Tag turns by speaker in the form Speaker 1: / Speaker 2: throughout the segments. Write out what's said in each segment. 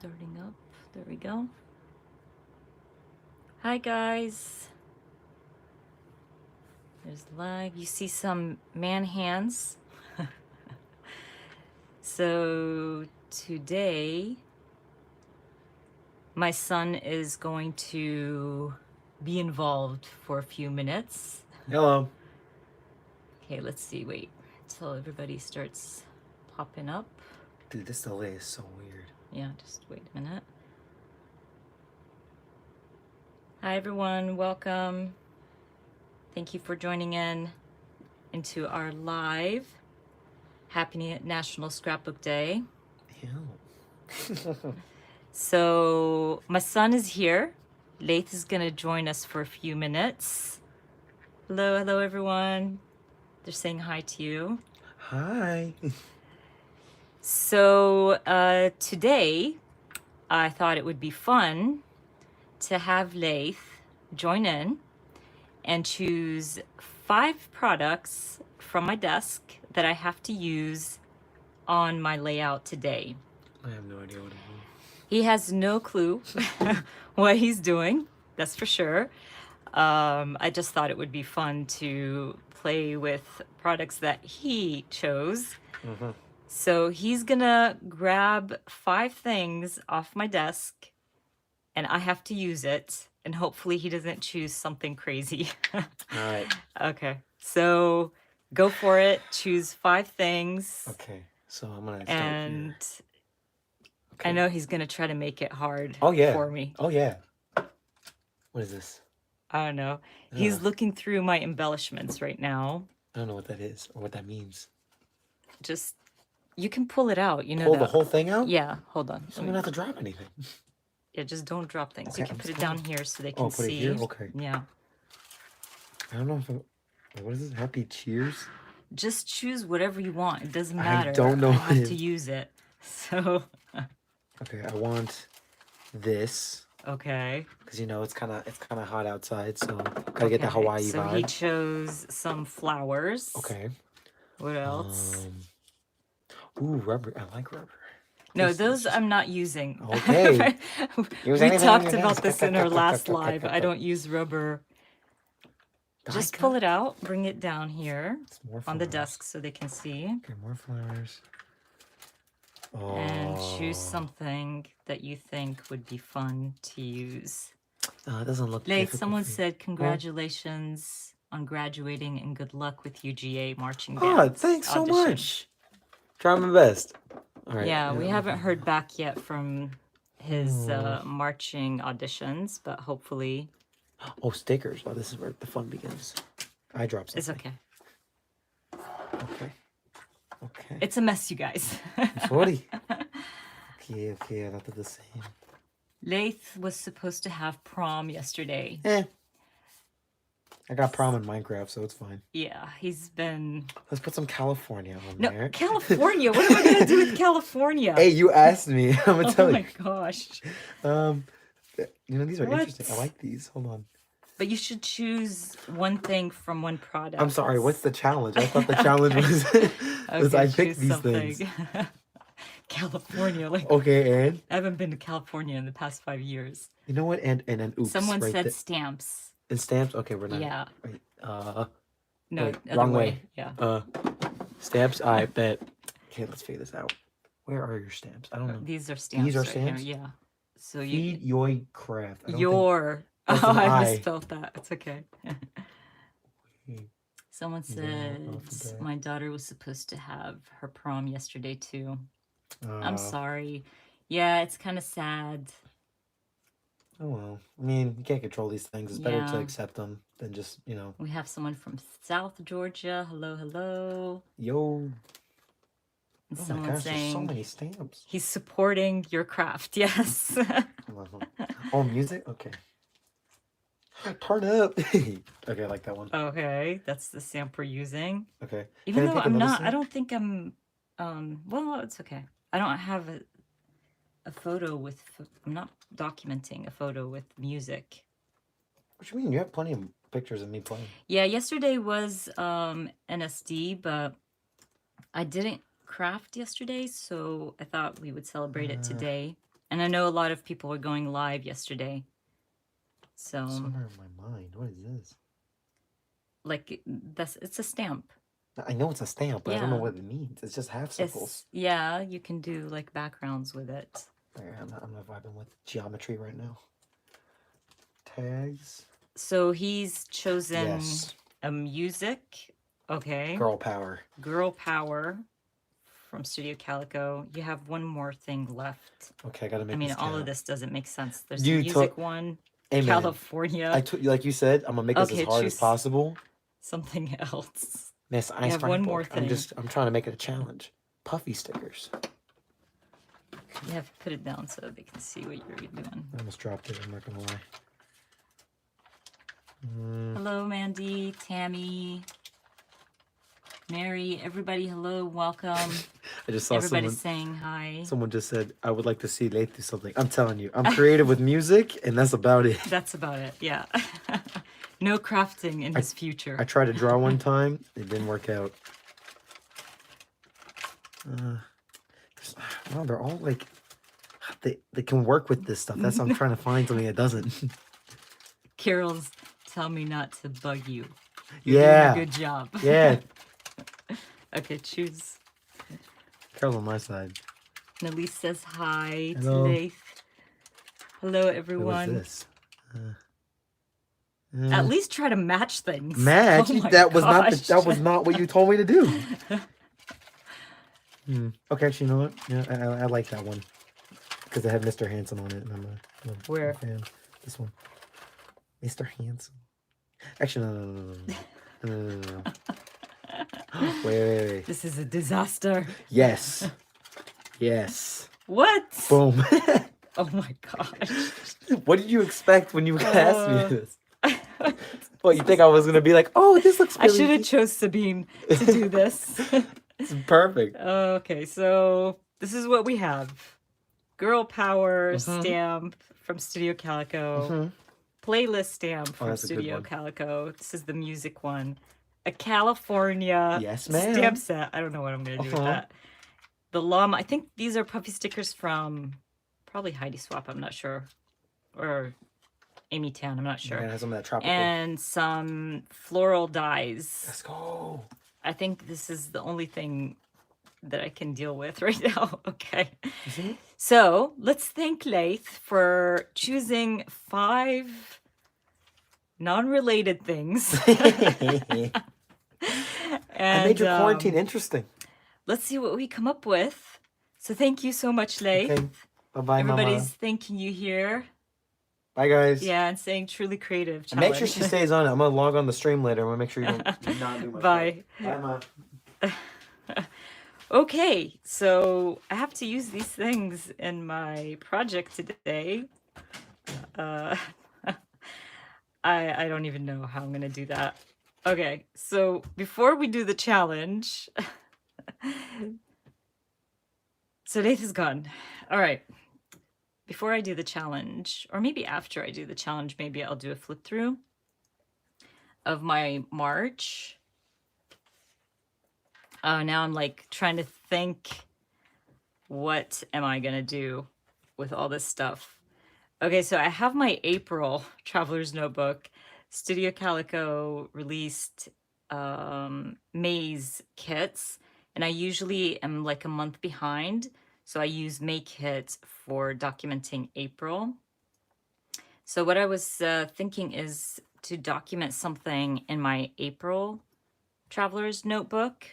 Speaker 1: Starting up. There we go. Hi guys. There's live. You see some man hands. So today my son is going to be involved for a few minutes.
Speaker 2: Hello.
Speaker 1: Okay, let's see. Wait till everybody starts popping up.
Speaker 2: Dude, this delay is so weird.
Speaker 1: Yeah, just wait a minute. Hi everyone, welcome. Thank you for joining in into our live. Happy National Scrapbook Day.
Speaker 2: Ew.
Speaker 1: So my son is here. Laith is gonna join us for a few minutes. Hello everyone. They're saying hi to you.
Speaker 2: Hi.
Speaker 1: So today I thought it would be fun to have Laith join in and choose 5 products from my desk that I have to use on my layout today.
Speaker 2: I have no idea what it is.
Speaker 1: He has no clue what he's doing, that's for sure. I just thought it would be fun to play with products that he chose. So he's gonna grab 5 things off my desk and I have to use it. And hopefully he doesn't choose something crazy.
Speaker 2: All right.
Speaker 1: Okay, so go for it. Choose 5 things.
Speaker 2: Okay, so I'm gonna start
Speaker 1: and
Speaker 2: here.
Speaker 1: I know he's gonna try to make it hard for me.
Speaker 2: Oh yeah. What is this?
Speaker 1: I don't know. He's looking through my embellishments right now.
Speaker 2: I don't know what that is or what that means.
Speaker 1: Just, you can pull it out. You know,
Speaker 2: pull the whole thing out?
Speaker 1: Yeah, hold on.
Speaker 2: So I'm gonna have to drop anything.
Speaker 1: Yeah, just don't drop things.
Speaker 2: Okay,
Speaker 1: You can
Speaker 2: I'm
Speaker 1: put it
Speaker 2: just
Speaker 1: down
Speaker 2: gonna-
Speaker 1: here so they can
Speaker 2: put
Speaker 1: see.
Speaker 2: it here? Okay.
Speaker 1: Yeah.
Speaker 2: I don't know if I'm... What is this? Happy Cheers?
Speaker 1: Just choose whatever you want. It doesn't matter.
Speaker 2: I don't know
Speaker 1: I
Speaker 2: what
Speaker 1: have
Speaker 2: it
Speaker 1: to
Speaker 2: is.
Speaker 1: use it. So,
Speaker 2: Okay, I want this
Speaker 1: okay.
Speaker 2: because you know it's kind of hot outside, so gotta get the Hawaii
Speaker 1: So
Speaker 2: vibe.
Speaker 1: he chose some flowers.
Speaker 2: Okay.
Speaker 1: What else?
Speaker 2: Ooh, rubber. I like rubber.
Speaker 1: No, those I'm not using.
Speaker 2: Okay.
Speaker 1: We talked about this in our last live. I don't use rubber. Just pull it out, bring it down here on the desk so they can see.
Speaker 2: Okay, more flowers.
Speaker 1: And choose something that you think would be fun to use.
Speaker 2: It doesn't look
Speaker 1: Laith, someone said congratulations on graduating and good luck with UGA marching band.
Speaker 2: Oh, thanks so much. Try my best. All right.
Speaker 1: Yeah, we haven't heard back yet from his marching auditions, but hopefully.
Speaker 2: Oh, stickers. Oh, this is where the fun begins. I dropped something.
Speaker 1: It's okay.
Speaker 2: Okay. Okay.
Speaker 1: It's a mess, you guys.
Speaker 2: Sorry. Okay, I thought the same.
Speaker 1: Laith was supposed to have prom yesterday.
Speaker 2: I got prom in Minecraft, so it's fine.
Speaker 1: Yeah, he's been...
Speaker 2: Let's put some California on there.
Speaker 1: No, California? What am I going to do with California?
Speaker 2: Hey, you asked me. I'm going to tell you.
Speaker 1: Oh my gosh.
Speaker 2: You know, these are interesting. I like these. Hold on.
Speaker 1: But you should choose one thing from one product.
Speaker 2: I'm sorry, what's the challenge? I thought the challenge was I picked these things.
Speaker 1: California, like
Speaker 2: okay, and
Speaker 1: I haven't been to California in the past 5 years.
Speaker 2: You know what? And then oops.
Speaker 1: Someone said stamps.
Speaker 2: And stamps? Okay, we're not.
Speaker 1: Yeah.
Speaker 2: Wait,
Speaker 1: no,
Speaker 2: wait, wrong way.
Speaker 1: Yeah.
Speaker 2: Stamps. I bet. Okay, let's figure this out. Where are your stamps? I don't know.
Speaker 1: These are stamps.
Speaker 2: These are
Speaker 1: right
Speaker 2: stamps.
Speaker 1: Here. Yeah. So
Speaker 2: Feed your craft.
Speaker 1: Your. Oh, I misspelled that. It's okay. Someone said my daughter was supposed to have her prom yesterday too. I'm sorry. Yeah, it's kind of sad.
Speaker 2: Oh well. I mean, you can't control these things. It's better to accept them than just, you know.
Speaker 1: We have someone from South Georgia. Hello, hello.
Speaker 2: Yo.
Speaker 1: And
Speaker 2: oh
Speaker 1: someone
Speaker 2: my gosh,
Speaker 1: saying
Speaker 2: there's so many stamps.
Speaker 1: He's supporting your craft. Yes.
Speaker 2: Oh, music? Okay. Turn up. Okay, I like that one.
Speaker 1: Okay, that's the stamp we're using.
Speaker 2: Okay.
Speaker 1: Even though I'm not, I don't think I'm, well, it's okay. I don't have a photo with, I'm not documenting a photo with music.
Speaker 2: What do you mean? You have plenty of pictures of me playing.
Speaker 1: Yeah, yesterday was NSD, but I didn't craft yesterday, so I thought we would celebrate it today. And I know a lot of people were going live yesterday. So,
Speaker 2: Somewhere in my mind. What is this?
Speaker 1: like, it's a stamp.
Speaker 2: I know it's a stamp, but I don't know
Speaker 1: Yeah.
Speaker 2: what it means. It's just half circles.
Speaker 1: Yeah, you can do like backgrounds with it.
Speaker 2: I'm not vibing with geometry right now. Tags.
Speaker 1: So he's chosen
Speaker 2: Yes.
Speaker 1: a music. Okay.
Speaker 2: Girl power.
Speaker 1: Girl Power from Studio Calico. You have one more thing left.
Speaker 2: Okay, I gotta make.
Speaker 1: I mean,
Speaker 2: this
Speaker 1: all
Speaker 2: count.
Speaker 1: of this doesn't make sense. There's
Speaker 2: You
Speaker 1: a music
Speaker 2: took.
Speaker 1: one,
Speaker 2: Amen.
Speaker 1: California.
Speaker 2: Like you said, I'm gonna make this
Speaker 1: Okay,
Speaker 2: as hard as
Speaker 1: choose
Speaker 2: possible.
Speaker 1: something else.
Speaker 2: Miss
Speaker 1: You have one more
Speaker 2: Scrapbook.
Speaker 1: thing.
Speaker 2: I'm trying to make it a challenge. Puffy stickers.
Speaker 1: You have to put it down so they can see what you're doing.
Speaker 2: I almost dropped it. I'm not gonna lie.
Speaker 1: Hello, Mandy, Tammy, Mary, everybody. Hello, welcome.
Speaker 2: I just saw
Speaker 1: Everybody's saying hi.
Speaker 2: Someone just said, "I would like to see Leith do something." I'm telling you, I'm creative with music, and that's about it.
Speaker 1: That's about it. Yeah. No crafting in his future.
Speaker 2: I tried to draw one time. It didn't work out. Well, they're all like they can work with this stuff. That's why I'm trying to find something that doesn't.
Speaker 1: Carol's tell me not to bug you.
Speaker 2: Yeah.
Speaker 1: Doing a good job.
Speaker 2: Yeah.
Speaker 1: Okay, choose.
Speaker 2: Carol's on my side.
Speaker 1: Elise says hi
Speaker 2: Hello.
Speaker 1: to Leith. Hello,
Speaker 2: What's
Speaker 1: everyone.
Speaker 2: this?
Speaker 1: At least try to match things.
Speaker 2: Match?
Speaker 1: Oh my
Speaker 2: that was
Speaker 1: gosh.
Speaker 2: not what you told me to do. Okay, actually, you know what? Yeah, I like that one because I have Mr. Handsome on it, and I'm a
Speaker 1: Where?
Speaker 2: fan. This one, Mr. Handsome. Actually, no. Wait.
Speaker 1: This is a disaster.
Speaker 2: Yes.
Speaker 1: What?
Speaker 2: Boom.
Speaker 1: Oh my gosh.
Speaker 2: What did you expect when you asked me this? Well, you think I was gonna be like, "Oh, this looks
Speaker 1: I
Speaker 2: really..."
Speaker 1: should have chose Sabine to do this.
Speaker 2: It's perfect.
Speaker 1: Okay, so this is what we have. Girl Power stamp from Studio Calico. Playlist stamp from
Speaker 2: that's a good
Speaker 1: Studio
Speaker 2: one.
Speaker 1: Calico. This is the music one. A California
Speaker 2: Yes, ma'am.
Speaker 1: stamp set. I don't know what I'm going to do with that. The llama. I think these are puffy stickers from probably Heidi Swap. I'm not sure. Or Amy Tan. I'm not sure.
Speaker 2: Yeah, some of that tropical.
Speaker 1: And some floral dyes.
Speaker 2: Let's go.
Speaker 1: I think this is the only thing that I can deal with right now. Okay. So let's thank Leith for choosing 5 non-related things.
Speaker 2: I
Speaker 1: And
Speaker 2: made your quarantine interesting.
Speaker 1: let's see what we come up with. So thank you so much, Leith.
Speaker 2: Okay. Bye-bye,
Speaker 1: Everybody's
Speaker 2: Mama.
Speaker 1: thanking you here.
Speaker 2: Bye, guys.
Speaker 1: Yeah, and saying truly creative.
Speaker 2: And make sure
Speaker 1: challenge.
Speaker 2: she stays on it. I'm going to log on the stream later. I'm going to make sure you don't not do my
Speaker 1: Bye.
Speaker 2: stuff. Bye, Mom.
Speaker 1: Okay, so I have to use these things in my project today. I don't even know how I'm gonna do that. Okay, so before we do the challenge, so Nath is gone. All right. Before I do the challenge, or maybe after I do the challenge, maybe I'll do a flip through of my March. Now I'm like trying to think, what am I gonna do with all this stuff? Okay, so I have my April Traveler's Notebook. Studio Calico released May's kits, and I usually am like a month behind, so I use May kits for documenting April. So what I was thinking is to document something in my April Traveler's Notebook.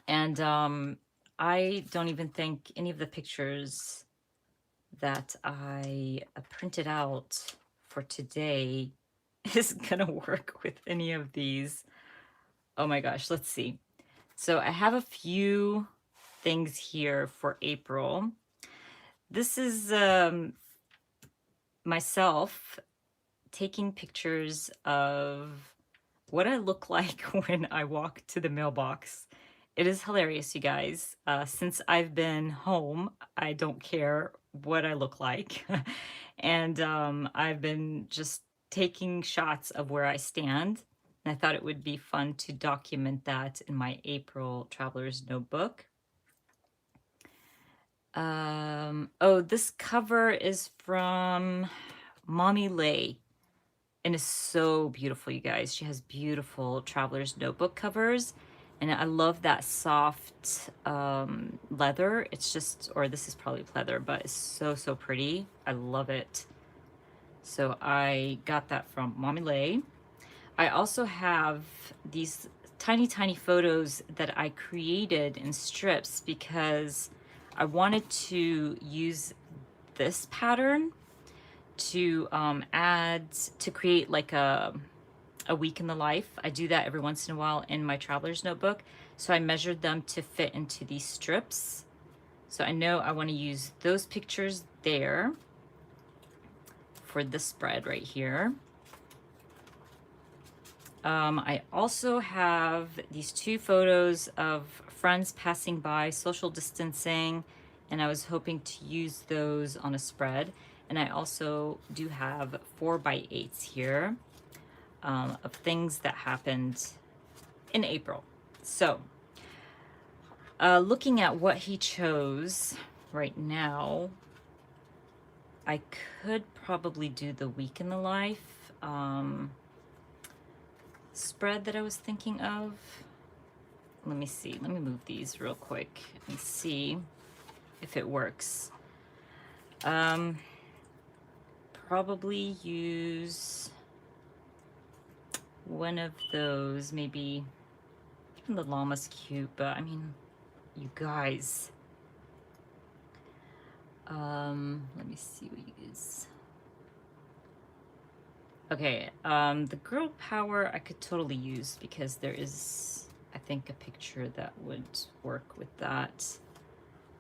Speaker 1: And I don't even think any of the pictures that I printed out for today is gonna work with any of these. Oh my gosh, let's see. So I have a few things here for April. This is myself taking pictures of what I look like when I walk to the mailbox. It is hilarious, you guys. Since I've been home, I don't care what I look like. And I've been just taking shots of where I stand. And I thought it would be fun to document that in my April Traveler's Notebook. Oh, this cover is from Mommy Lay. And it's so beautiful, you guys. She has beautiful traveler's notebook covers. And I love that soft leather. It's just, or this is probably leather, but it's so, so pretty. I love it. So I got that from Mommy Lay. I also have these tiny, tiny photos that I created in strips because I wanted to use this pattern to to create like a week in the life. I do that every once in a while in my traveler's notebook. So I measured them to fit into these strips. So I know I want to use those pictures there for this spread right here. I also have these two photos of friends passing by, social distancing, and I was hoping to use those on a spread. And I also do have 4x8s here of things that happened in April. So looking at what he chose right now, I could probably do the week in the life spread that I was thinking of. Let me see. Let me move these real quick and see if it works. Probably use one of those, maybe. Even the llama's cute, but I mean, you guys. Let me see what you use. Okay, the girl power I could totally use because there is, I think, a picture that would work with that.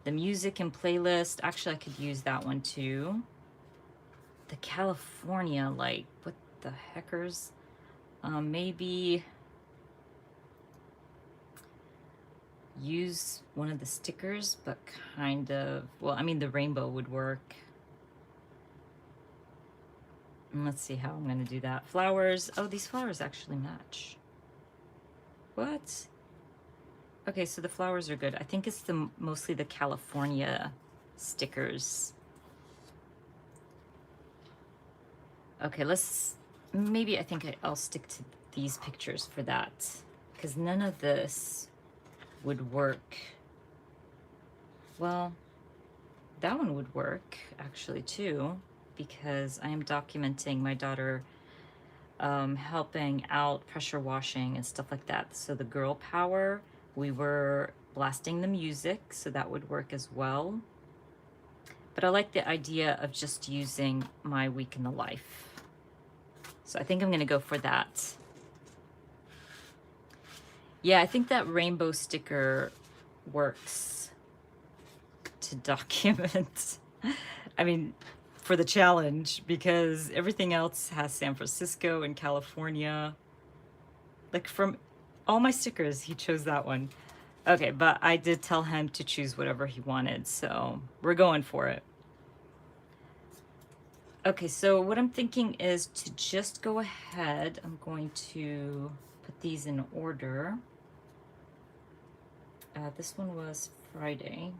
Speaker 1: The music and playlist, actually I could use that one too. The California, like, what the heckers? Maybe use one of the stickers, but kind of, well, I mean, the rainbow would work. And let's see how I'm gonna do that. Flowers, oh, these flowers actually match. What? Okay, so the flowers are good. I think it's mostly the California stickers. Okay, maybe I think I'll stick to these pictures for that because none of this would work. Well, that one would work actually too because I am documenting my daughter helping out pressure washing and stuff like that. So the girl power, we were blasting the music, so that would work as well. But I like the idea of just using my week in the life. So I think I'm gonna go for that. Yeah, I think that rainbow sticker works to document. I mean, for the challenge, because everything else has San Francisco and California. Like from all my stickers, he chose that one. Okay, but I did tell him to choose whatever he wanted, so we're going for it. Okay, so what I'm thinking is to just go ahead. I'm going to put these in order. This one was Friday.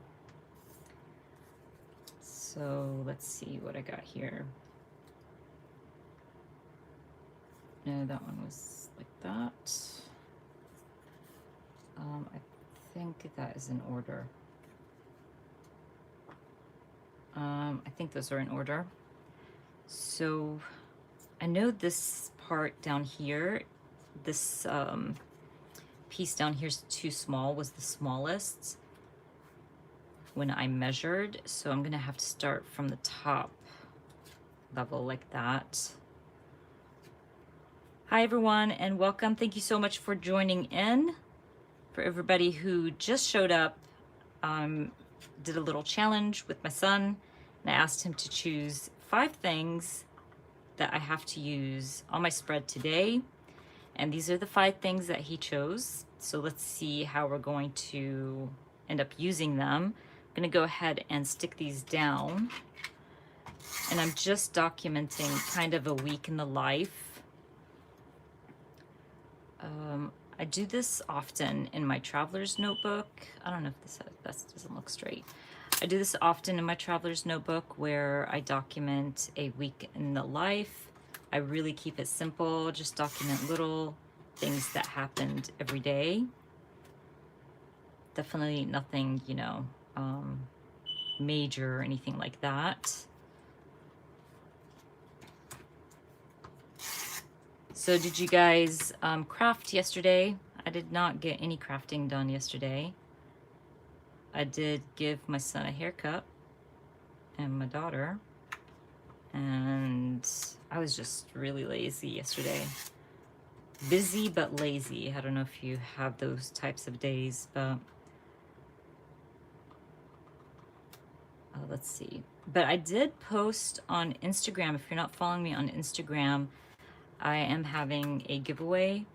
Speaker 1: So let's see what I got here. No, that one was like that. I think that is in order. I think those are in order. So I know this part down here, this piece down here is too small, was the smallest when I measured. So I'm gonna have to start from the top level like that. Hi everyone and welcome. Thank you so much for joining in. For everybody who just showed up, did a little challenge with my son and I asked him to choose 5 things that I have to use on my spread today. And these are the 5 things that he chose. So let's see how we're going to end up using them. I'm gonna go ahead and stick these down. And I'm just documenting kind of a week in the life. I do this often in my traveler's notebook. I don't know if this doesn't look straight. I do this often in my traveler's notebook where I document a week in the life. I really keep it simple, just document little things that happened every day. Definitely nothing, you know, major or anything like that. So did you guys craft yesterday? I did not get any crafting done yesterday. I did give my son a haircut and my daughter, and I was just really lazy yesterday. Busy but lazy. I don't know if you have those types of days, but let's see. But I did post on Instagram. If you're not following me on Instagram, I am having a giveaway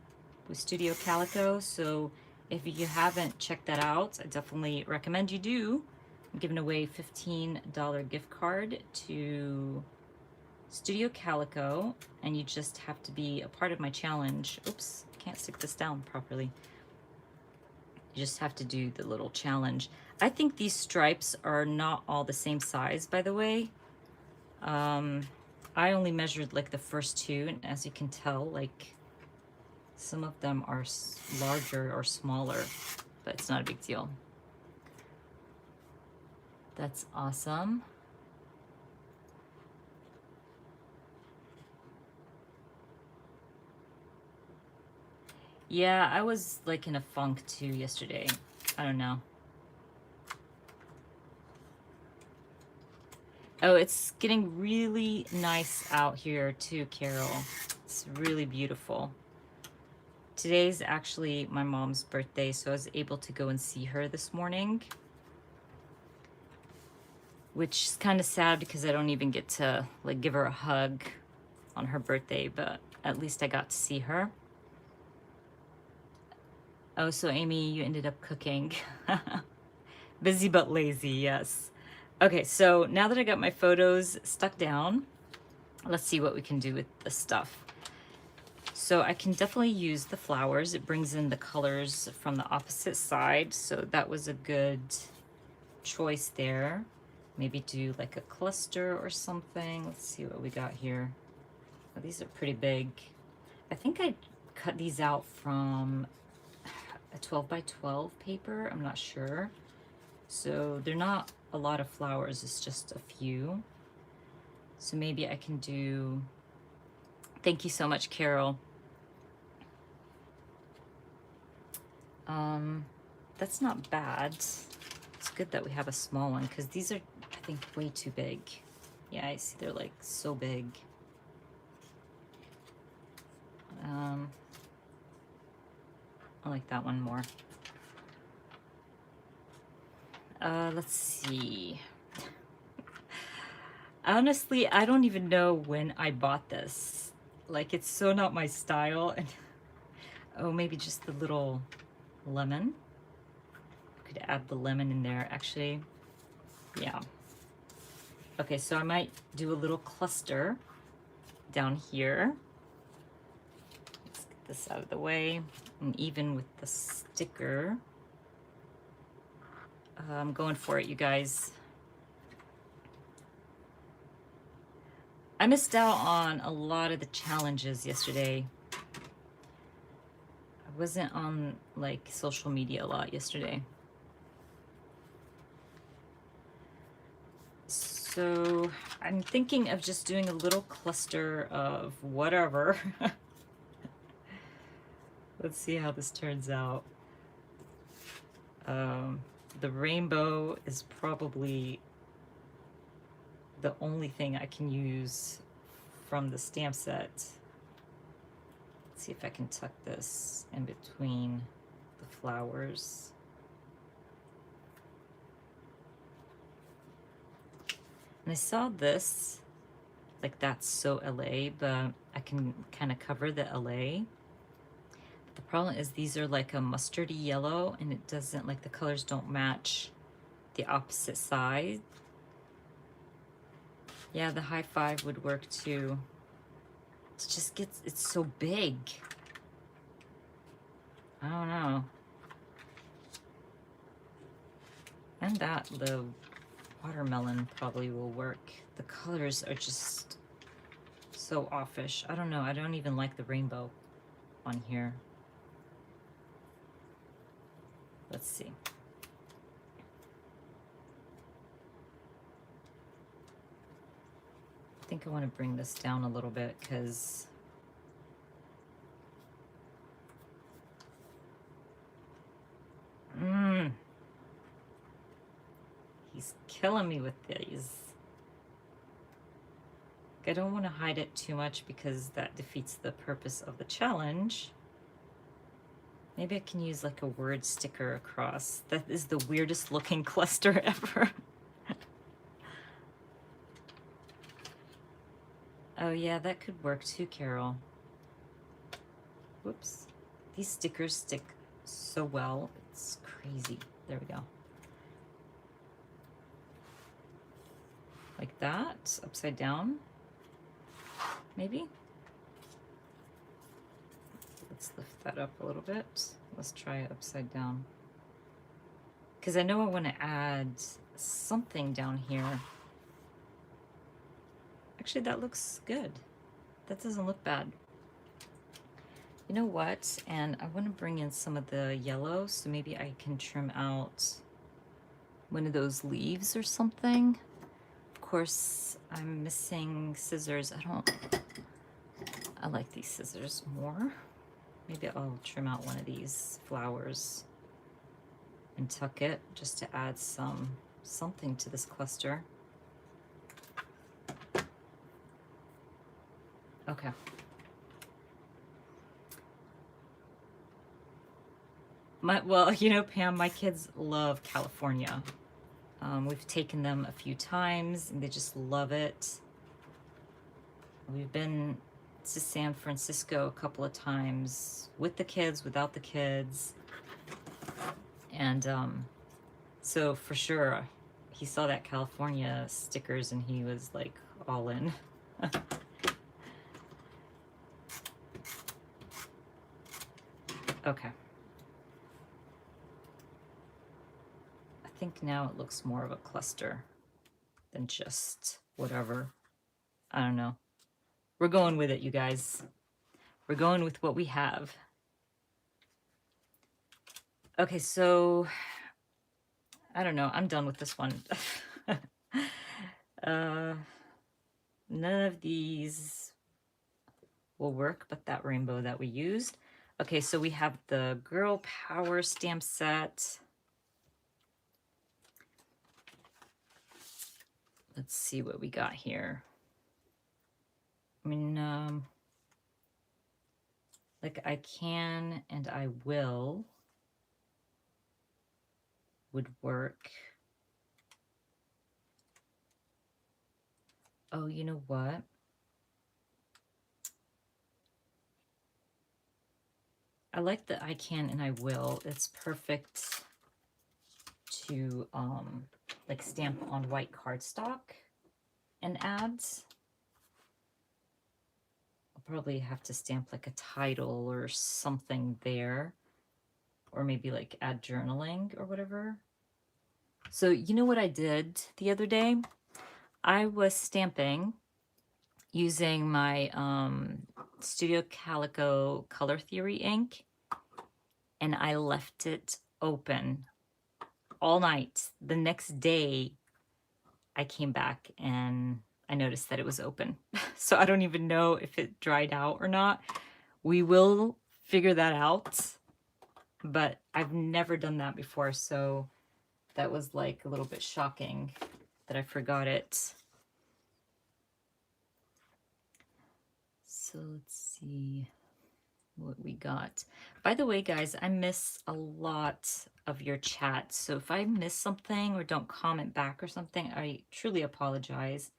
Speaker 1: with Studio Calico. So if you haven't checked that out, I definitely recommend you do. I'm giving away a $15 gift card to Studio Calico, and you just have to be a part of my challenge. Oops, can't stick this down properly. You just have to do the little challenge. I think these stripes are not all the same size, by the way. I only measured like the first two, and as you can tell, like some of them are larger or smaller, but it's not a big deal. That's awesome. Yeah, I was like in a funk too yesterday. I don't know. Oh, it's getting really nice out here too, Carol. It's really beautiful. Today's actually my mom's birthday, so I was able to go and see her this morning, which is kind of sad because I don't even get to like give her a hug on her birthday, but at least I got to see her. Oh, so Amy, you ended up cooking. Busy but lazy, yes. Okay, so now that I got my photos stuck down, let's see what we can do with the stuff. So I can definitely use the flowers. It brings in the colors from the opposite side, so that was a good choice there. Maybe do like a cluster or something. Let's see what we got here. Oh, these are pretty big. I think I cut these out from a 12 by 12 paper. I'm not sure. So they're not a lot of flowers, it's just a few. So maybe I can do, thank you so much, Carol. That's not bad. It's good that we have a small one because these are, I think, way too big. Yeah, I see they're like so big. I like that one more. Let's see. Honestly, I don't even know when I bought this. Like, it's so not my style. And oh, maybe just the little lemon. I could add the lemon in there, actually. Yeah. Okay, so I might do a little cluster down here. Let's get this out of the way. And even with the sticker, I'm going for it, you guys. I missed out on a lot of the challenges yesterday. I wasn't on like social media a lot yesterday. So I'm thinking of just doing a little cluster of whatever. Let's see how this turns out. The rainbow is probably the only thing I can use from the stamp set. Let's see if I can tuck this in between the flowers. And I saw this, like that's so LA, but I can kind of cover the LA. But the problem is these are like a mustardy yellow and it doesn't, like the colors don't match the opposite side. Yeah, the high five would work too. It just gets, it's so big. I don't know. And that, the watermelon probably will work. The colors are just so offish. I don't know. I don't even like the rainbow on here. Let's see. I think I want to bring this down a little bit because he's killing me with these. I don't want to hide it too much because that defeats the purpose of the challenge. Maybe I can use like a word sticker across. That is the weirdest looking cluster ever. Oh yeah, that could work too, Carol. Whoops. These stickers stick so well. It's crazy. There we go. Like that, upside down. Maybe. Let's lift that up a little bit. Let's try it upside down. Because I know I want to add something down here. Actually, that looks good. That doesn't look bad. You know what? And I want to bring in some of the yellow, so maybe I can trim out one of those leaves or something. Of course, I'm missing scissors. I like these scissors more. Maybe I'll trim out one of these flowers and tuck it just to add something to this cluster. Okay. Well, you know, Pam, my kids love California. We've taken them a few times and they just love it. We've been to San Francisco a couple of times with the kids, without the kids. And so for sure, he saw that California stickers and he was like all in. Okay. I think now it looks more of a cluster than just whatever. I don't know. We're going with it, you guys. We're going with what we have. Okay, so I don't know. I'm done with this one. None of these will work, but that rainbow that we used. Okay, so we have the Girl Power stamp set. Let's see what we got here. I mean, like I can and I will would work. Oh, you know what? I like the I can and I will. It's perfect to like stamp on white cardstock and add. I'll probably have to stamp like a title or something there, or maybe like add journaling or whatever. So you know what I did the other day? I was stamping using my Studio Calico Color Theory ink, and I left it open all night. The next day, I came back and I noticed that it was open. So I don't even know if it dried out or not. We will figure that out, but I've never done that before, so that was like a little bit shocking that I forgot it. So let's see what we got. By the way, guys, I miss a lot of your chat. So if I miss something or don't comment back or something, I truly apologize.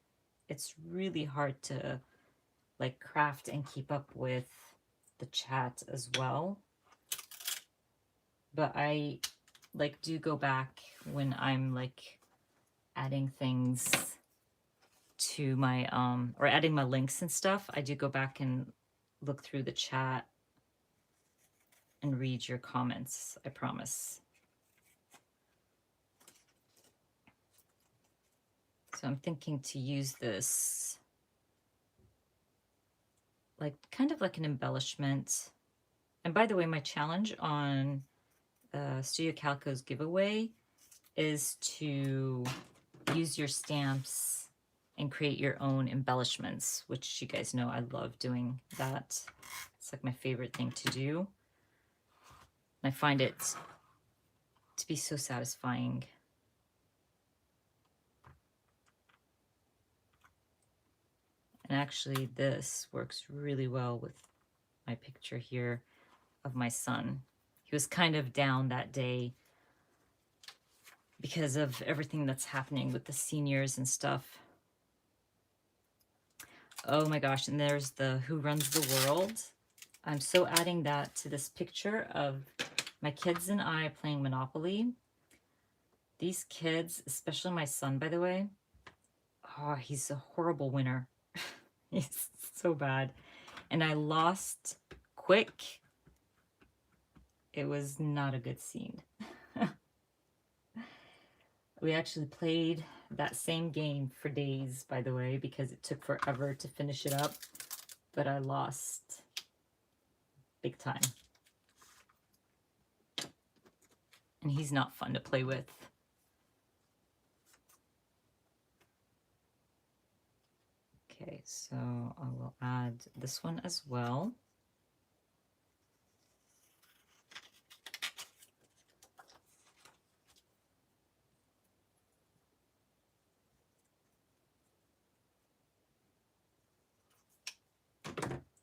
Speaker 1: It's really hard to like craft and keep up with the chat as well. But I like do go back when I'm like adding things to my or adding my links and stuff. I do go back and look through the chat and read your comments, I promise. So I'm thinking to use this like kind of like an embellishment. And by the way, my challenge on Studio Calico's giveaway is to use your stamps and create your own embellishments, which you guys know I love doing that. It's like my favorite thing to do. And I find it to be so satisfying. And actually this works really well with my picture here of my son. He was kind of down that day because of everything that's happening with the seniors and stuff. Oh my gosh, and there's the Who Runs the World. I'm so adding that to this picture of my kids and I playing Monopoly. These kids, especially my son, by the way, oh, he's a horrible winner. He's so bad. And I lost quick. It was not a good scene. We actually played that same game for days, by the way, because it took forever to finish it up. But I lost big time. And he's not fun to play with. Okay, so I will add this one as well.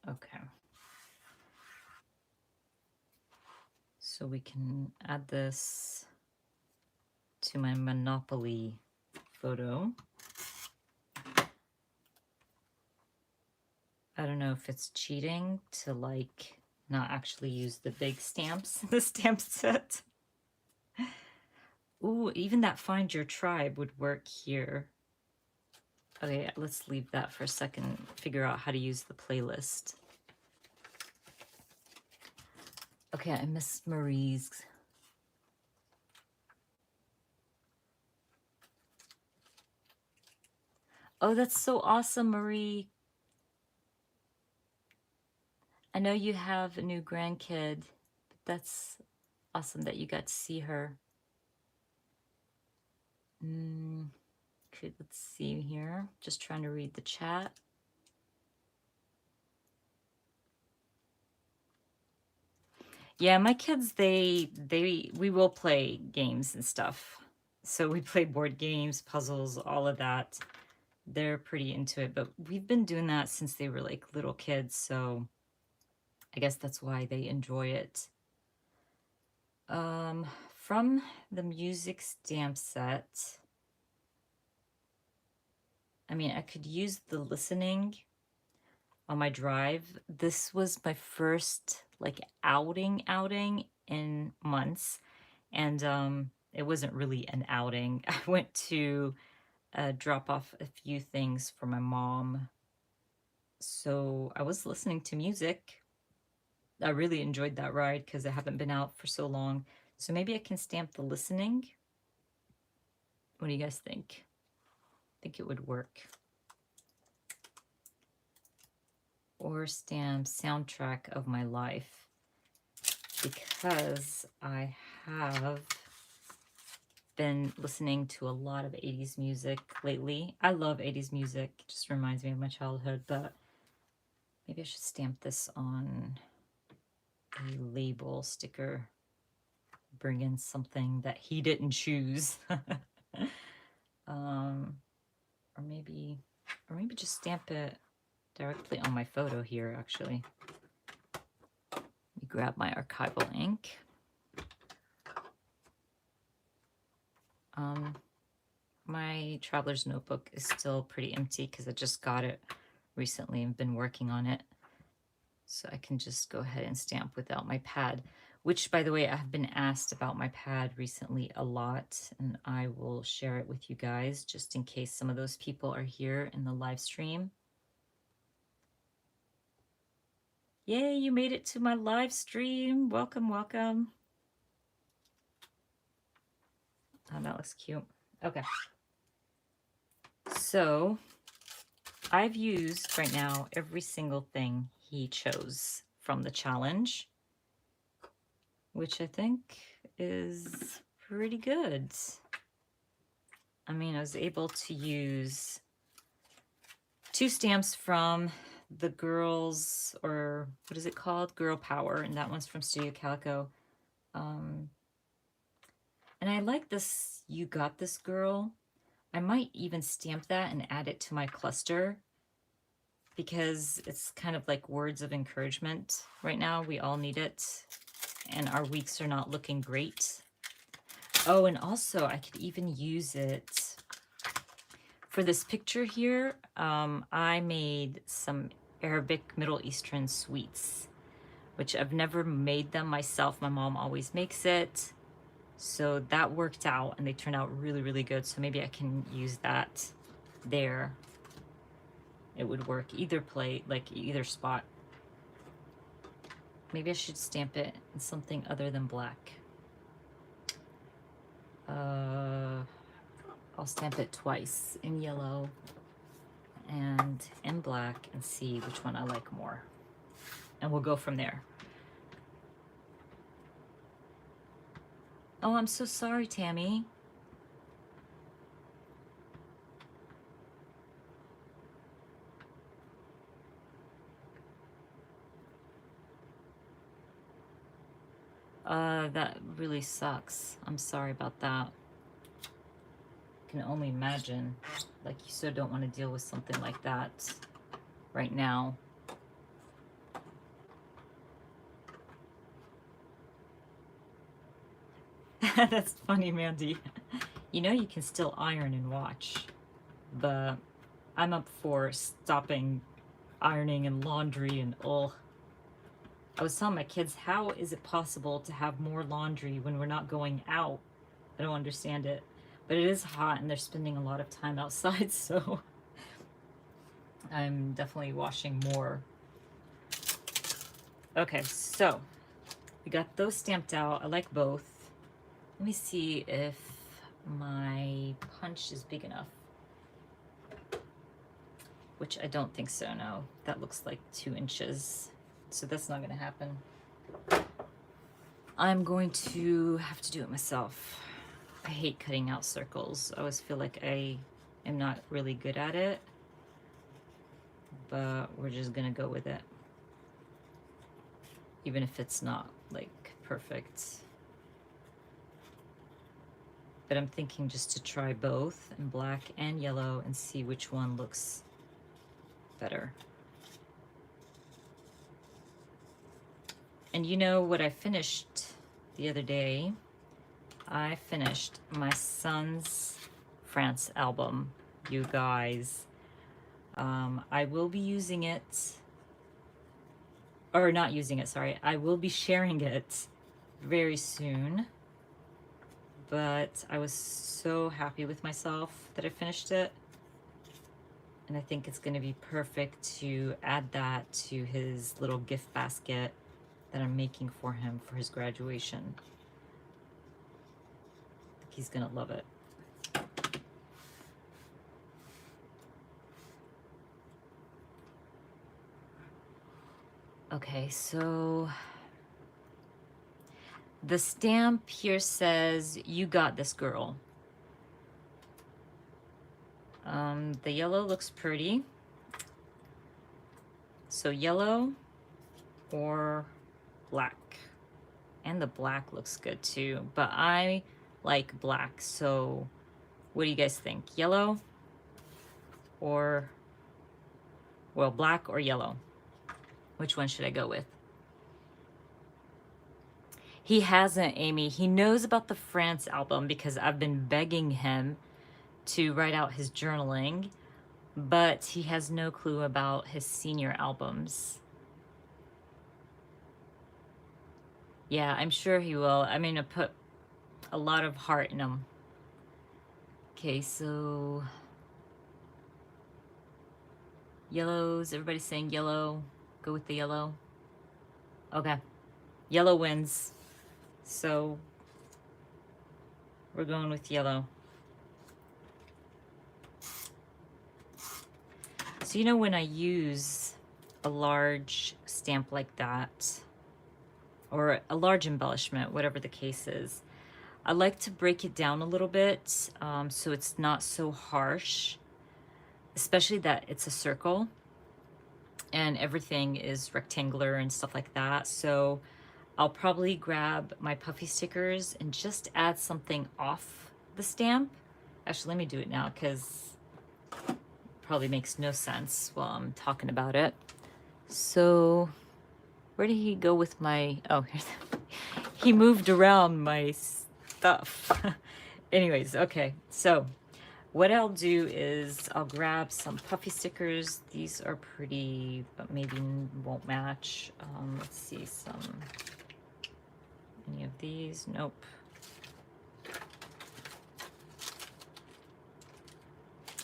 Speaker 1: Okay. So we can add this to my Monopoly photo. I don't know if it's cheating to like not actually use the big stamps in the stamp set. Ooh, even that Find Your Tribe would work here. Okay, let's leave that for a second, figure out how to use the playlist. Okay, I miss Marie's. Oh, that's so awesome, Marie. I know you have a new grandkid, but that's awesome that you got to see her. Okay, let's see here. Just trying to read the chat. Yeah, my kids, we will play games and stuff. So we play board games, puzzles, all of that. They're pretty into it, but we've been doing that since they were like little kids, so I guess that's why they enjoy it. From the music stamp set, I mean, I could use the listening on my drive. This was my first like outing in months, and it wasn't really an outing. I went to drop off a few things for my mom, so I was listening to music. I really enjoyed that ride because I haven't been out for so long. So maybe I can stamp the listening. What do you guys think? I think it would work. Or stamp Soundtrack of My Life, because I have been listening to a lot of 80s music lately. I love 80s music. It just reminds me of my childhood, but maybe I should stamp this on a label sticker. Bring in something that he didn't choose. Or maybe just stamp it directly on my photo here, actually. Let me grab my archival ink. My traveler's notebook is still pretty empty because I just got it recently and been working on it. So I can just go ahead and stamp without my pad, which, by the way, I have been asked about my pad recently a lot, and I will share it with you guys just in case some of those people are here in the live stream. Yay, you made it to my live stream. Welcome, welcome. Oh, that looks cute. Okay. So I've used right now every single thing he chose from the challenge, which I think is pretty good. I mean, I was able to use 2 stamps from the girls, or what is it called? Girl Power, and that one's from Studio Calico. And I like this, You Got This Girl. I might even stamp that and add it to my cluster because it's kind of like words of encouragement right now. We all need it, and our weeks are not looking great. Oh, and also I could even use it for this picture here. I made some Arabic Middle Eastern sweets, which I've never made them myself. My mom always makes it. So that worked out, and they turned out really, really good. So maybe I can use that there. It would work either plate, like either spot. Maybe I should stamp it in something other than black. I'll stamp it twice, in yellow and in black, and see which one I like more. And we'll go from there. Oh, I'm so sorry, Tammy. That really sucks. I'm sorry about that. Can only imagine. Like, you so don't want to deal with something like that right now. That's funny, Mandy. You know, you can still iron and watch, but I'm up for stopping ironing and laundry and ugh. I was telling my kids, how is it possible to have more laundry when we're not going out? I don't understand it. But it is hot and they're spending a lot of time outside, so I'm definitely washing more. Okay, so we got those stamped out. I like both. Let me see if my punch is big enough. Which I don't think so, no. That looks like 2 inches. So that's not gonna happen. I'm going to have to do it myself. I hate cutting out circles. I always feel like I am not really good at it. But we're just gonna go with it. Even if it's not like perfect. But I'm thinking just to try both in black and yellow and see which one looks better. And you know what I finished the other day? I finished my son's France album, you guys. I will be using it, or not using it, sorry. I will be sharing it very soon. But I was so happy with myself that I finished it. And I think it's gonna be perfect to add that to his little gift basket that I'm making for him for his graduation. I think he's gonna love it. Okay, so the stamp here says, "You got this, girl." The yellow looks pretty. So yellow or black. And the black looks good too, but I like black. So what do you guys think? Yellow or, well, black or yellow? Which one should I go with? He hasn't, Amy. He knows about the France album because I've been begging him to write out his journaling, but he has no clue about his senior albums. Yeah, I'm sure he will. I mean, I put a lot of heart in him. Okay, so yellows. Everybody's saying yellow. Go with the yellow. Okay. Yellow wins. So we're going with yellow. So, you know, when I use a large stamp like that, or a large embellishment, whatever the case is, I like to break it down a little bit so it's not so harsh, especially that it's a circle and everything is rectangular and stuff like that. So I'll probably grab my puffy stickers and just add something off the stamp. Actually, let me do it now because it probably makes no sense while I'm talking about it. So where did he go with my, oh, he moved around my stuff. Anyways, okay, so what I'll do is I'll grab some puffy stickers. These are pretty, but maybe won't match. Let's see, any of these? Nope.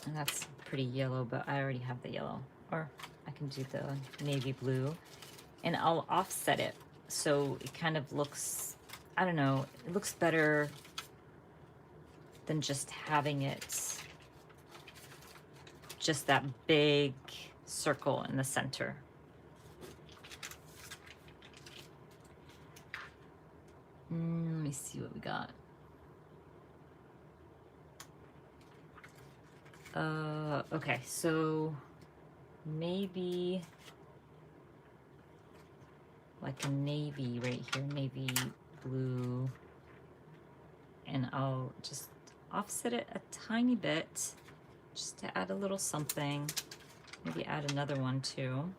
Speaker 1: And that's pretty yellow, but I already have the yellow. Or I can do the navy blue. And I'll offset it so it kind of looks, I don't know, it looks better than just having it just that big circle in the center. Let me see what we got. Okay, so maybe like a navy right here, navy blue, and I'll just offset it a tiny bit just to add a little something. Maybe add another one too.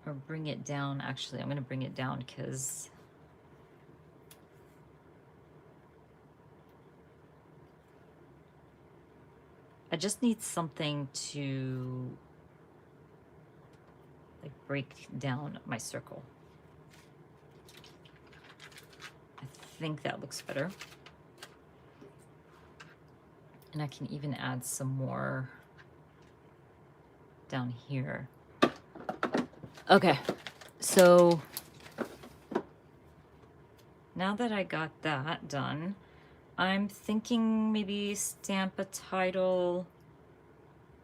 Speaker 1: Or bring it down. Actually, I'm going to bring it down because I just need something to like break down my circle. I think that looks better. And I can even add some more down here. Okay, so now that I got that done, I'm thinking maybe stamp a title.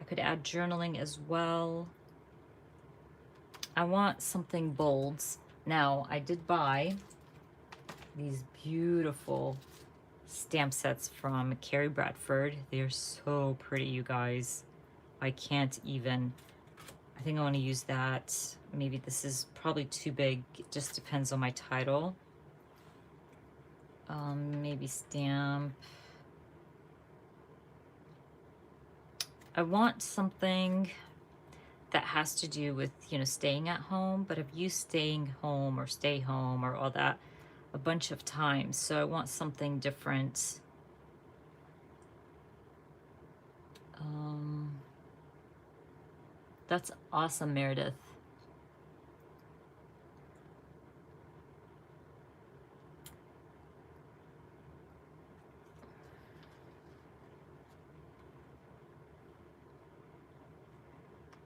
Speaker 1: I could add journaling as well. I want something bold. Now, I did buy these beautiful stamp sets from Carrie Bradford. They're so pretty, you guys. I can't even. I think I want to use that. Maybe this is probably too big. It just depends on my title. Maybe stamp. I want something that has to do with, you know, staying at home, but I've used staying home or stay home or all that a bunch of times. So I want something different. That's awesome, Meredith.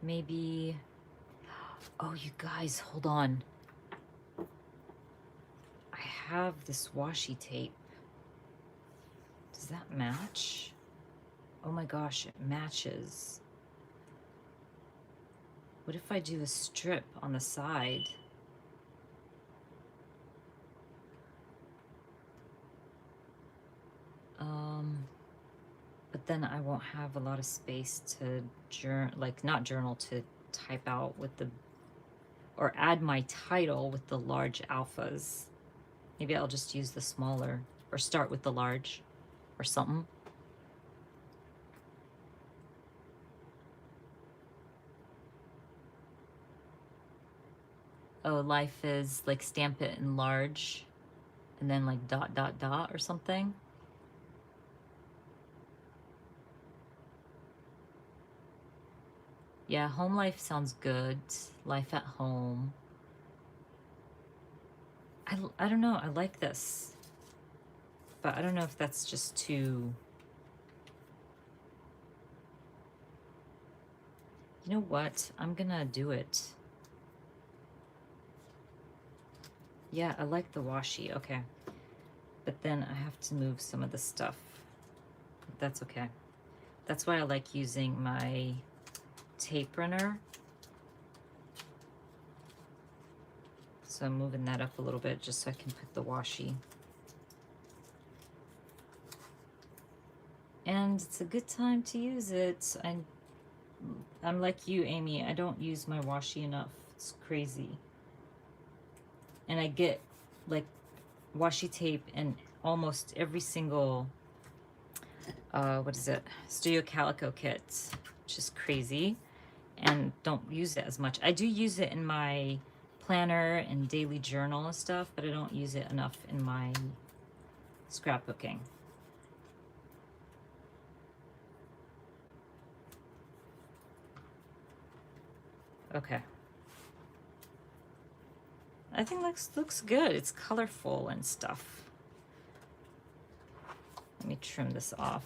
Speaker 1: Maybe, oh, you guys, hold on. I have this washi tape. Does that match? Oh my gosh, it matches. What if I do a strip on the side? But then I won't have a lot of space to not journal, to type out with the, or add my title with the large alphas. Maybe I'll just use the smaller, or start with the large or something. Oh, life is like stamp it in large and then like dot, dot, dot or something. Yeah, home life sounds good. Life at home. I don't know. I like this. But I don't know if that's just too... You know what? I'm gonna do it. Yeah, I like the washi. Okay. but then I have to move some of the stuff. That's okay. That's why I like using my tape runner. So I'm moving that up a little bit just so I can put the washi. And it's a good time to use it. I'm like you, Amy. I don't use my washi enough. It's crazy. And I get like washi tape in almost every single what is it, Studio Calico kit, which is crazy, and don't use it as much. I do use it in my planner and daily journal and stuff, but I don't use it enough in my scrapbooking. Okay. I think looks good. It's colorful and stuff. Let me trim this off.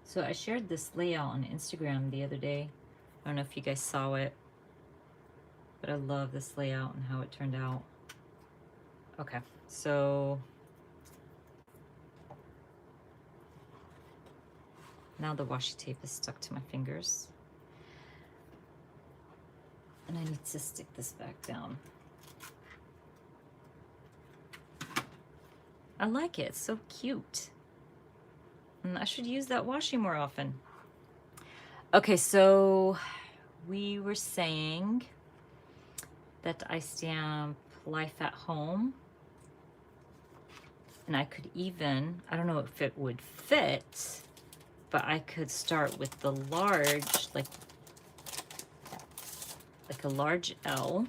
Speaker 1: So I shared this layout on Instagram the other day. I don't know if you guys saw it, but I love this layout and how it turned out. Okay, so now the washi tape is stuck to my fingers. And I need to stick this back down. I like it, it's so cute. And I should use that washi more often. Okay, so we were saying that I stamp Life at Home. And I could even, I don't know if it would fit, but I could start with the large, like a large L.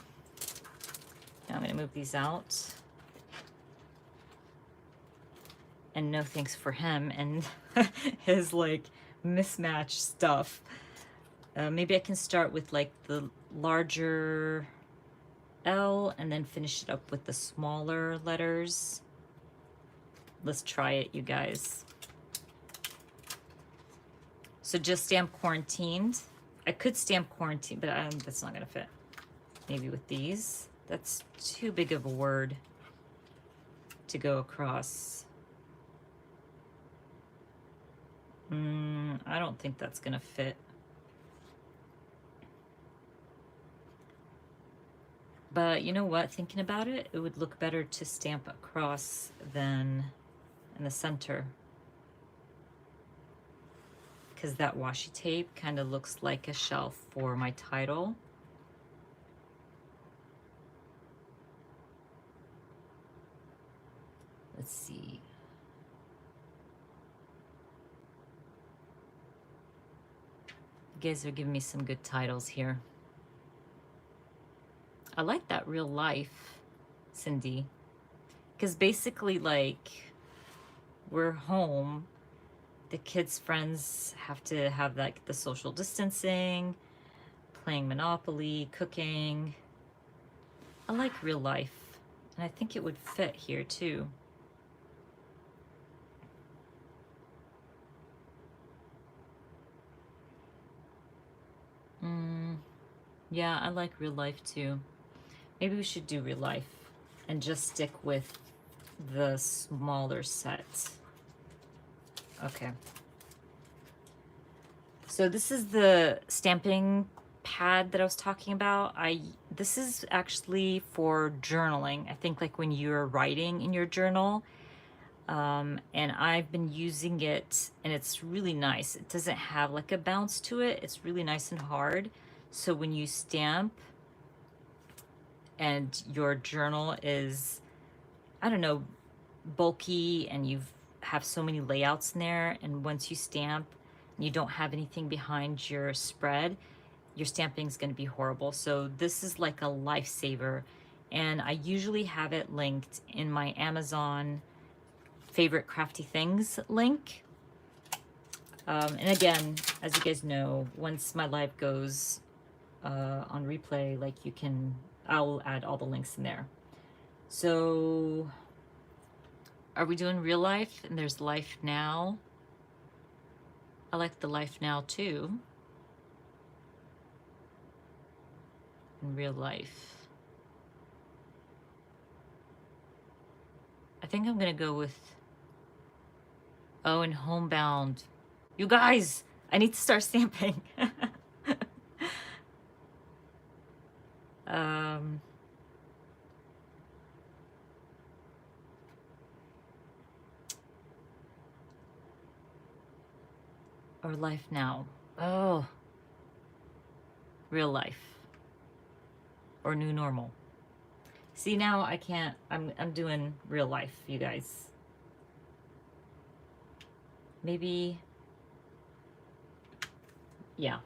Speaker 1: Now I'm gonna move these out. And no thanks for him and his like mismatched stuff. Maybe I can start with like the larger L and then finish it up with the smaller letters. Let's try it, you guys. So just stamp Quarantined. I could stamp Quarantine, but that's not gonna fit. Maybe with these. That's too big of a word to go across. I don't think that's gonna fit. But you know what, thinking about it, it would look better to stamp across than in the center. Because that washi tape kind of looks like a shelf for my title. Let's see. You guys are giving me some good titles here. I like that Real Life, Cindy. Because basically, like, we're home. The kids' friends have to have, like, the social distancing, playing Monopoly, cooking. I like Real Life. And I think it would fit here, too. Yeah, I like Real Life, too. Maybe we should do Real Life and just stick with the smaller set. Okay. So this is the stamping pad that I was talking about. This is actually for journaling. I think like when you're writing in your journal. And I've been using it and it's really nice. It doesn't have like a bounce to it. It's really nice and hard. So when you stamp and your journal is, I don't know, bulky and you have so many layouts in there, and once you stamp and you don't have anything behind your spread, your stamping is going to be horrible. So this is like a lifesaver, and I usually have it linked in my Amazon favorite crafty things link. And again, as you guys know, once my live goes on replay, like I'll add all the links in there. So are we doing Real Life? And there's Life Now. I like the Life Now too. In Real Life. I think I'm gonna go with, oh, and Homebound. You guys, I need to start stamping. um, or Life Now. Oh, Real Life or New Normal. See, now I can't. I'm doing Real Life, you guys. Maybe, yeah,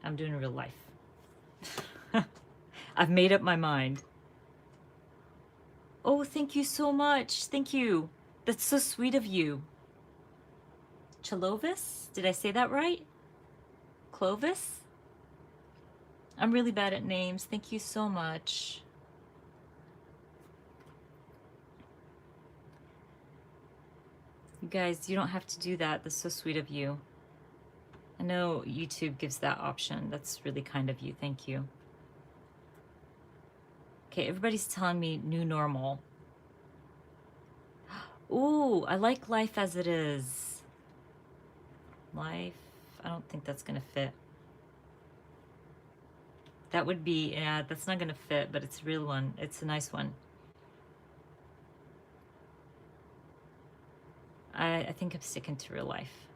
Speaker 1: I'm doing Real Life. I've made up my mind. Oh, thank you so much. Thank you. That's so sweet of you. Chalovis? Did I say that right? Clovis? I'm really bad at names. Thank you so much. You guys, you don't have to do that. That's so sweet of you. I know YouTube gives that option. That's really kind of you. Thank you. Okay, everybody's telling me new normal. Ooh, I like Life as It Is. Life, I don't think that's gonna fit. That would be, yeah, that's not gonna fit, but it's a real one. It's a nice one. I think I'm sticking to Real Life.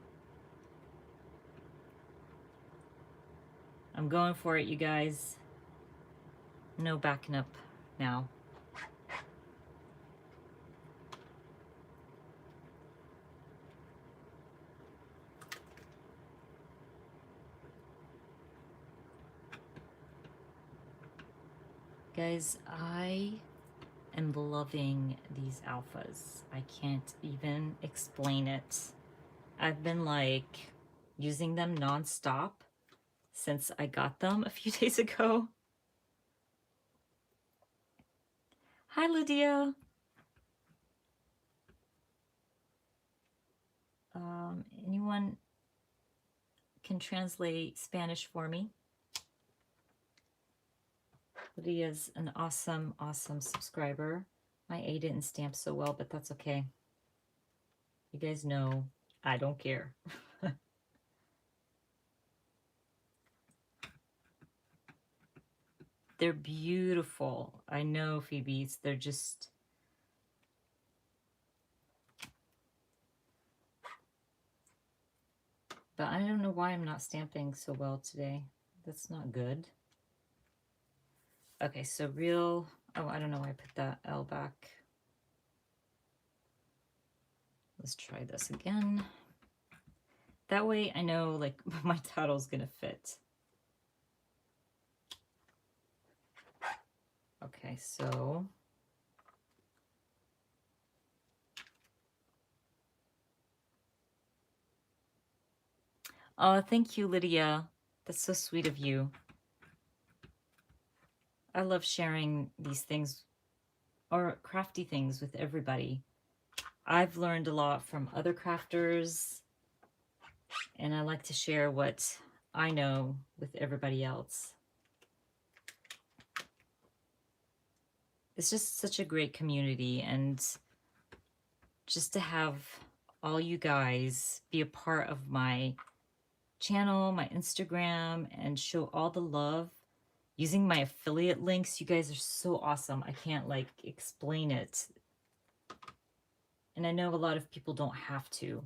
Speaker 1: I'm going for it, you guys. No backing up now. Guys, I am loving these alphas. I can't even explain it. I've been like using them nonstop since I got them a few days ago. Hi, Lydia. Anyone can translate Spanish for me? Lydia's an awesome, awesome subscriber. My A didn't stamp so well, but that's okay. You guys know I don't care. They're beautiful. I know, Phoebe's. They're just... But I don't know why I'm not stamping so well today. That's not good. Okay, so real... Oh, I don't know why I put that L back. Let's try this again. That way I know, like, my title's gonna fit. Okay, so... Oh, thank you, Lydia. That's so sweet of you. I love sharing these things, or crafty things, with everybody. I've learned a lot from other crafters, and I like to share what I know with everybody else. It's just such a great community, and just to have all you guys be a part of my channel, my Instagram, and show all the love using my affiliate links. You guys are so awesome. I can't like explain it. And I know a lot of people don't have to.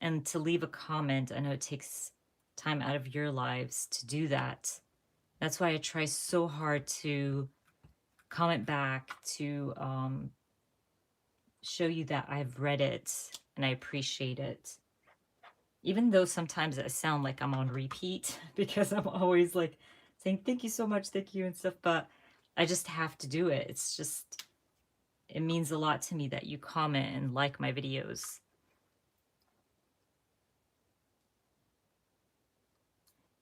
Speaker 1: And to leave a comment, I know it takes time out of your lives to do that. That's why I try so hard to comment back, to show you that I've read it and I appreciate it. Even though sometimes I sound like I'm on repeat because I'm always like saying thank you so much, thank you and stuff, but I just have to do it. It's just, it means a lot to me that you comment and like my videos.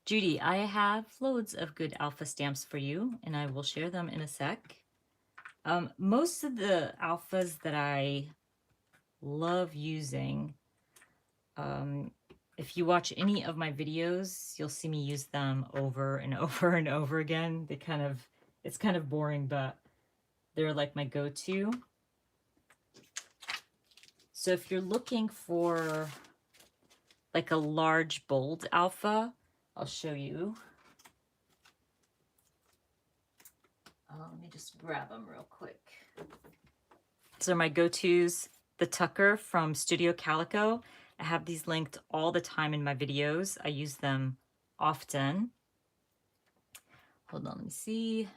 Speaker 1: Judy, I have loads of good alpha stamps for you, and I will share them in a sec. Most of the alphas that I love using, if you watch any of my videos, you'll see me use them over and over and over again. They kind of, it's kind of boring, but they're like my go-to. So if you're looking for like a large, bold alpha, I'll show you. Let me just grab them real quick. These are my go-tos. The Tucker from Studio Calico. I have these linked all the time in my videos. I use them often. Hold on, let me see.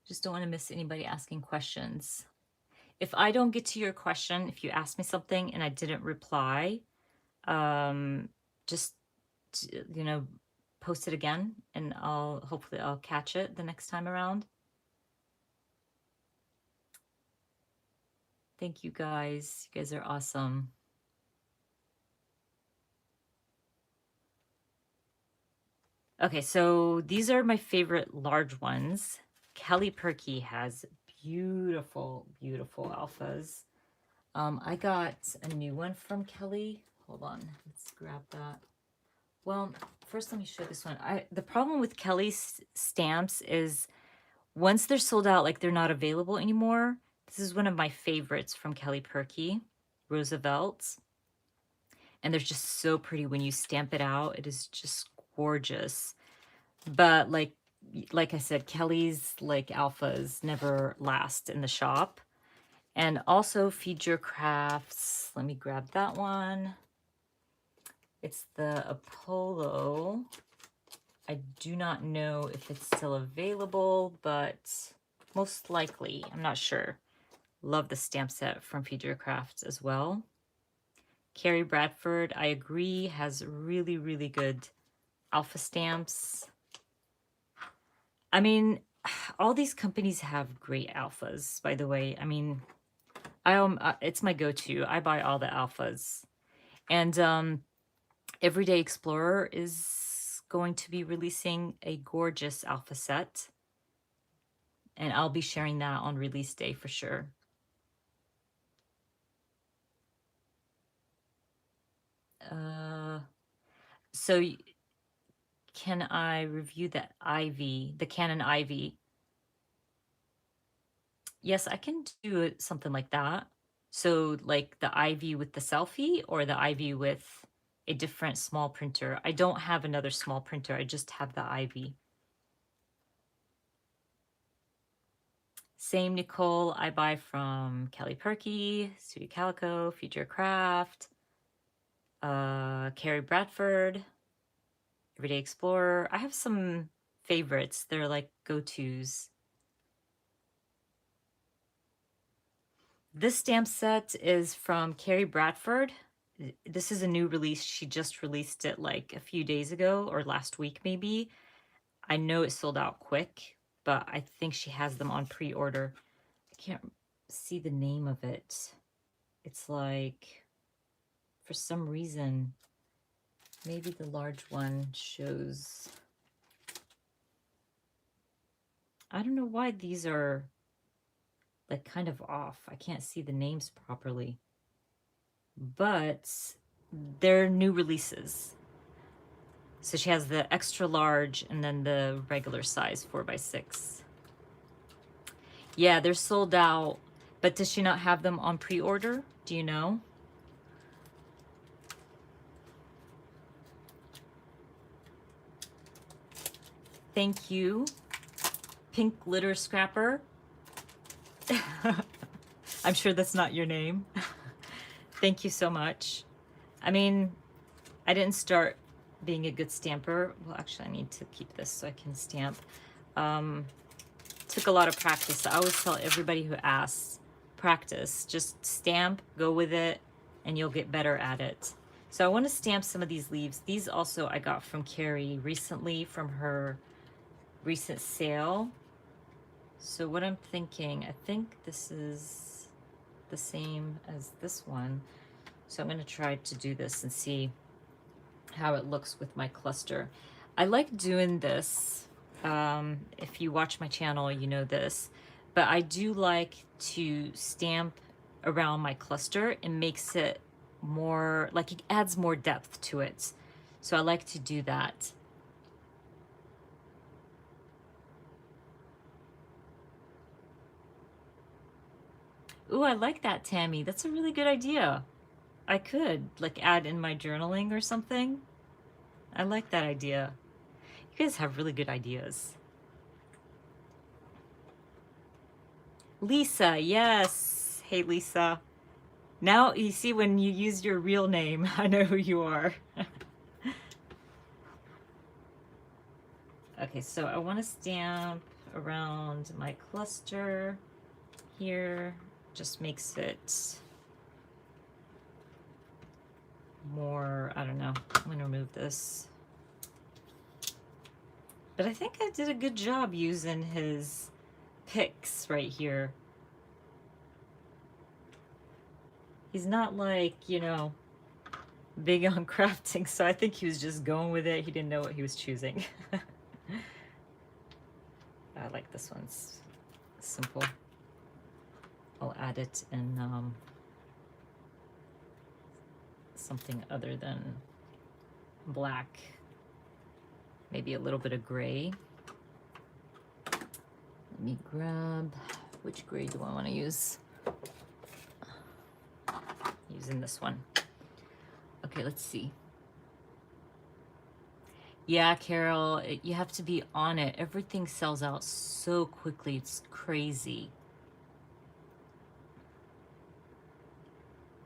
Speaker 1: Just don't want to miss anybody asking questions. If I don't get to your question, if you ask me something and I didn't reply, just, you know, post it again and hopefully I'll catch it the next time around. Thank you guys. You guys are awesome. Okay, so these are my favorite large ones. Kelly Perky has beautiful, beautiful alphas. I got a new one from Kelly. Hold on, let's grab that. Well, first let me show this one. The problem with Kelly's stamps is once they're sold out, like they're not available anymore. This is one of my favorites from Kelly Perky, Roosevelt. And they're just so pretty when you stamp it out. It is just gorgeous. But like I said, Kelly's like alphas never last in the shop. And also Feed Your Crafts. Let me grab that one. It's the Apollo. I do not know if it's still available, but most likely, I'm not sure. Love the stamp set from Feed Your Crafts as well. Carrie Bradford, I agree, has really, really good alpha stamps. I mean, all these companies have great alphas, by the way. I mean, it's my go-to. I buy all the alphas. And Everyday Explorer is going to be releasing a gorgeous alpha set. And I'll be sharing that on release day for sure. So can I review the Ivy, the Canon Ivy? Yes, I can do it, something like that. So like the Ivy with the selfie or the Ivy with a different small printer. I don't have another small printer. I just have the Ivy. Same Nicole, I buy from Kelly Perky, Studio Calico, Future Craft, Carrie Bradford, Everyday Explorer. I have some favorites. They're like go-tos. This stamp set is from Carrie Bradford. This is a new release. She just released it like a few days ago or last week maybe. I know it sold out quick, but I think she has them on pre-order. I can't see the name of it. It's like, for some reason, maybe the large one shows. I don't know why these are like kind of off. I can't see the names properly. But they're new releases. So she has the extra large and then the regular size 4x6. Yeah, they're sold out. But does she not have them on pre-order? Do you know? Thank you. Pink Glitter Scrapper. I'm sure that's not your name. Thank you so much. I mean, I didn't start being a good stamper. Well, actually, I need to keep this so I can stamp. Took a lot of practice. I always tell everybody who asks, practice. Just stamp, go with it, and you'll get better at it. So I want to stamp some of these leaves. These also I got from Carrie recently from her recent sale. So what I'm thinking, I think this is the same as this one. So I'm going to try to do this and see how it looks with my cluster. I like doing this. If you watch my channel, you know this. But I do like to stamp around my cluster. It makes it more, like it adds more depth to it. So I like to do that. Ooh, I like that, Tammy. That's a really good idea. I could like add in my journaling or something. I like that idea. You guys have really good ideas. Lisa, yes. Hey, Lisa. Now you see when you use your real name, I know who you are. Okay, so I want to stamp around my cluster here. Just makes it more, I don't know. I'm going to remove this. But I think I did a good job using his picks right here. He's not like, you know, big on crafting, so I think he was just going with it. He didn't know what he was choosing. I like this one's simple. I'll add it in something other than black. Maybe a little bit of gray. Let me grab, which gray do I want to use? Using this one. Okay, let's see. Yeah, Carol, you have to be on it. Everything sells out so quickly. It's crazy.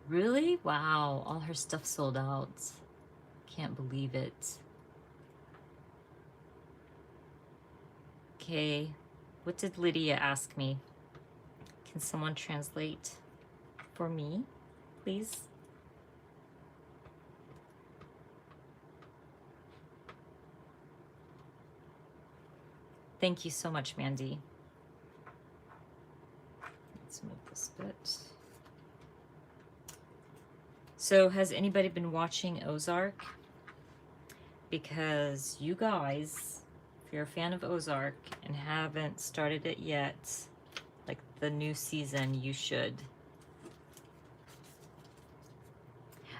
Speaker 1: Really? Wow, all her stuff sold out. Can't believe it. Okay, what did Lydia ask me? Can someone translate for me, please? Thank you so much, Mandy. Let's move this bit. So has anybody been watching Ozark? Because you guys, if you're a fan of Ozark and haven't started it yet, like the new season, you should.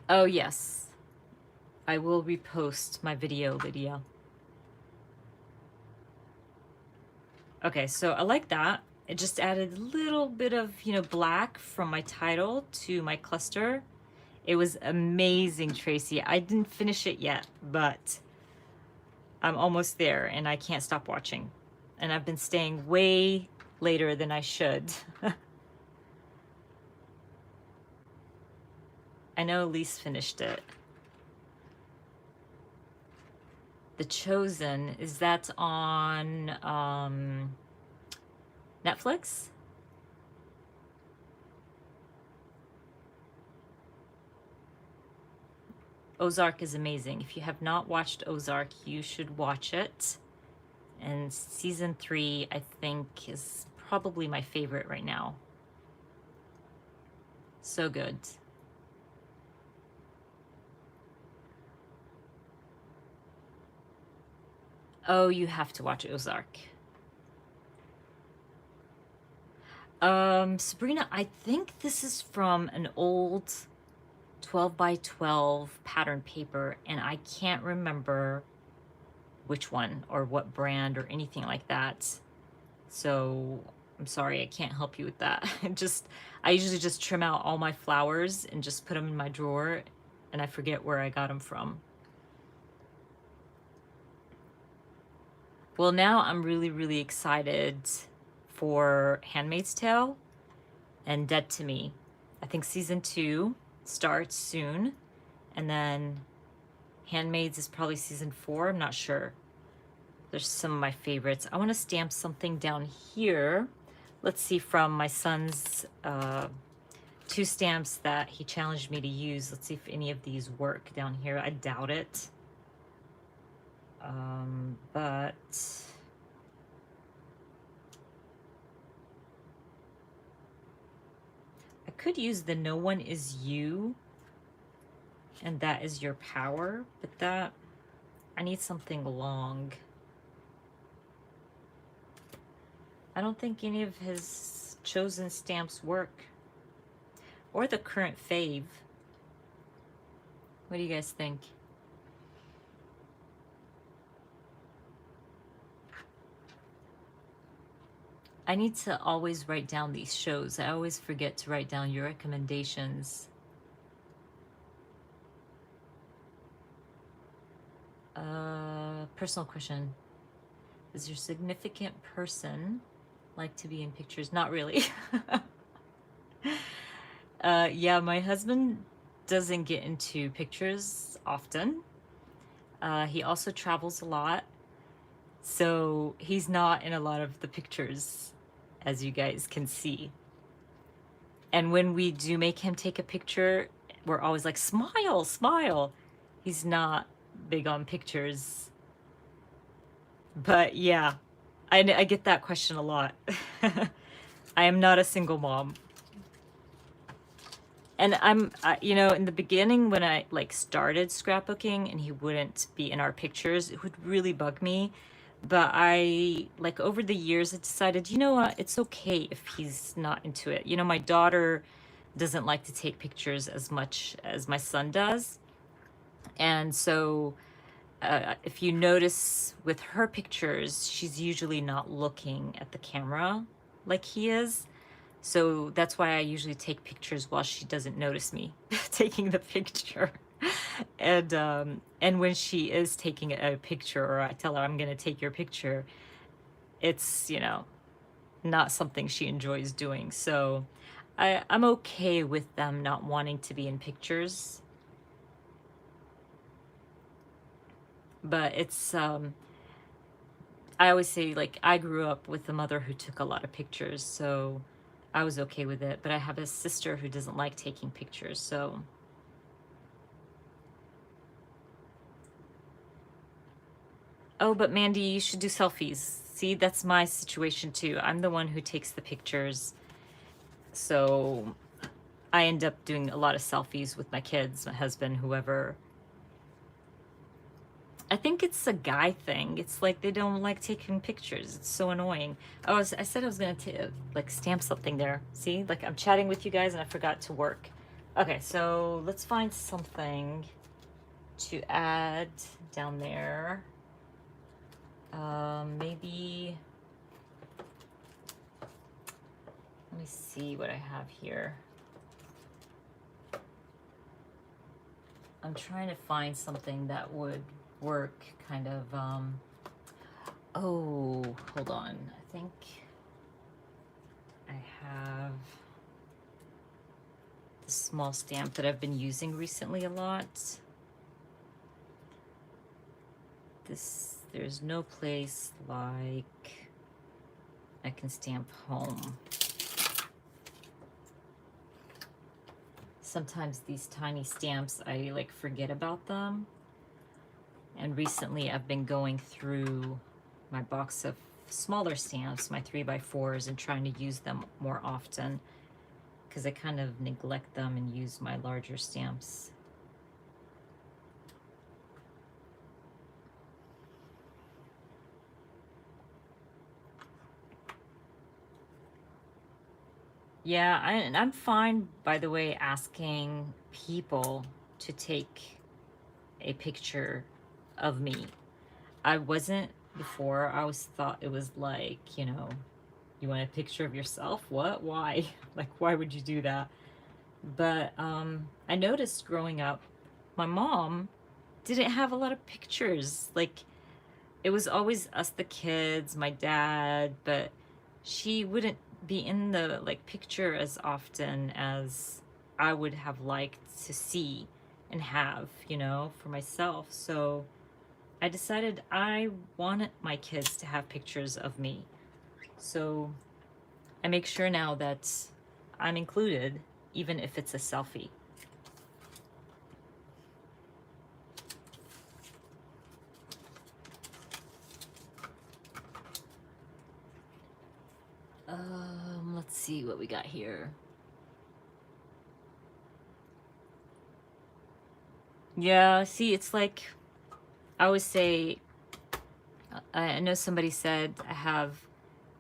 Speaker 1: Oh yes, I will repost my video, Lydia. Okay, so I like that. It just added a little bit of, you know, black from my title to my cluster. It was amazing, Tracy. I didn't finish it yet, but I'm almost there and I can't stop watching. And I've been staying way later than I should. I know Elise finished it. The Chosen, is that on Netflix? Ozark is amazing. If you have not watched Ozark, you should watch it. And season 3, I think, is probably my favorite right now. So good. Oh, you have to watch Ozark. Sabrina, I think this is from an old 12 by 12 pattern paper, and I can't remember which one or what brand or anything like that. So I'm sorry, I can't help you with that. I usually just trim out all my flowers and just put them in my drawer, and I forget where I got them from. Well, now I'm really, really excited for Handmaid's Tale and Dead to Me. I think season 2 starts soon, and then Handmaids is probably season 4. I'm not sure. There's some of my favorites. I want to stamp something down here. Let's see, from my son's 2 stamps that he challenged me to use. Let's see if any of these work down here. I doubt it. But I could use the No One Is You, and that is your power, but that, I need something long. I don't think any of his chosen stamps work, or the current fave. What do you guys think? I need to always write down these shows. I always forget to write down your recommendations. Personal question. Does your significant person like to be in pictures? Not really. Yeah, my husband doesn't get into pictures often. He also travels a lot, so he's not in a lot of the pictures, as you guys can see. And when we do make him take a picture, we're always like, smile, smile. He's not big on pictures. But yeah, I get that question a lot. I am not a single mom. And you know, in the beginning when I like started scrapbooking and he wouldn't be in our pictures, it would really bug me. But I, like over the years, I decided, you know what, it's okay if he's not into it. You know, my daughter doesn't like to take pictures as much as my son does. And so if you notice with her pictures, she's usually not looking at the camera like he is. So that's why I usually take pictures while she doesn't notice me taking the picture. And when she is taking a picture, or I tell her I'm gonna take your picture, it's, you know, not something she enjoys doing. So I'm okay with them not wanting to be in pictures. But it's I always say, like, I grew up with a mother who took a lot of pictures, so I was okay with it. But I have a sister who doesn't like taking pictures, so. Oh, but Mandy, you should do selfies. See, that's my situation too. I'm the one who takes the pictures, so I end up doing a lot of selfies with my kids, my husband, whoever. I think it's a guy thing. It's like they don't like taking pictures. It's so annoying. I said I was gonna like stamp something there. See, like I'm chatting with you guys and I forgot to work. Okay, so let's find something to add down there. Maybe, let me see what I have here. I'm trying to find something that would work kind of, oh, hold on. I think I have this small stamp that I've been using recently a lot. There's no place like I can stamp home. Sometimes these tiny stamps, I like forget about them. And recently I've been going through my box of smaller stamps, my 3x4s, and trying to use them more often because I kind of neglect them and use my larger stamps. Yeah, I'm fine, by the way, asking people to take a picture of me. I wasn't before. I always thought it was like, you know, you want a picture of yourself? What? Why? Like, why would you do that? But I noticed growing up, my mom didn't have a lot of pictures. Like, it was always us, the kids, my dad, but she wouldn't be in the like picture as often as I would have liked to see and have, you know, for myself. So I decided I wanted my kids to have pictures of me. So I make sure now that I'm included, even if it's a selfie. Let's see what we got here. Yeah, see, it's like, I always say, I know somebody said I have,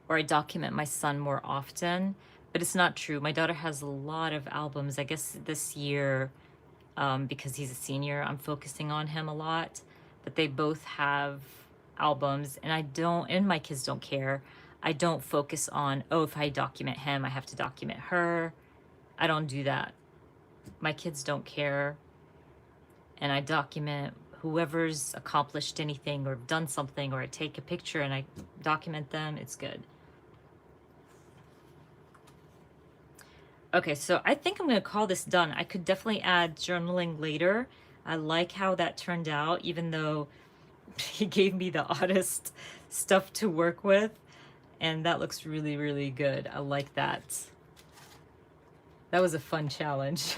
Speaker 1: or I document my son more often, but it's not true. My daughter has a lot of albums. I guess this year, because he's a senior, I'm focusing on him a lot, but they both have albums, and and my kids don't care. I don't focus on, oh, if I document him, I have to document her. I don't do that. My kids don't care. And I document whoever's accomplished anything or done something, or I take a picture and I document them. It's good. Okay, so I think I'm going to call this done. I could definitely add journaling later. I like how that turned out, even though he gave me the oddest stuff to work with. And that looks really, really good. I like that. That was a fun challenge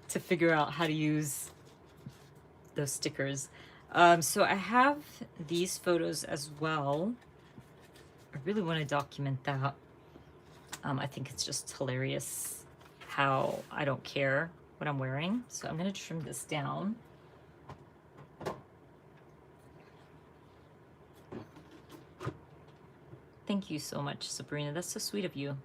Speaker 1: to figure out how to use those stickers. So I have these photos as well. I really want to document that. I think it's just hilarious how I don't care what I'm wearing. So I'm going to trim this down. Thank you so much, Sabrina. That's so sweet of you.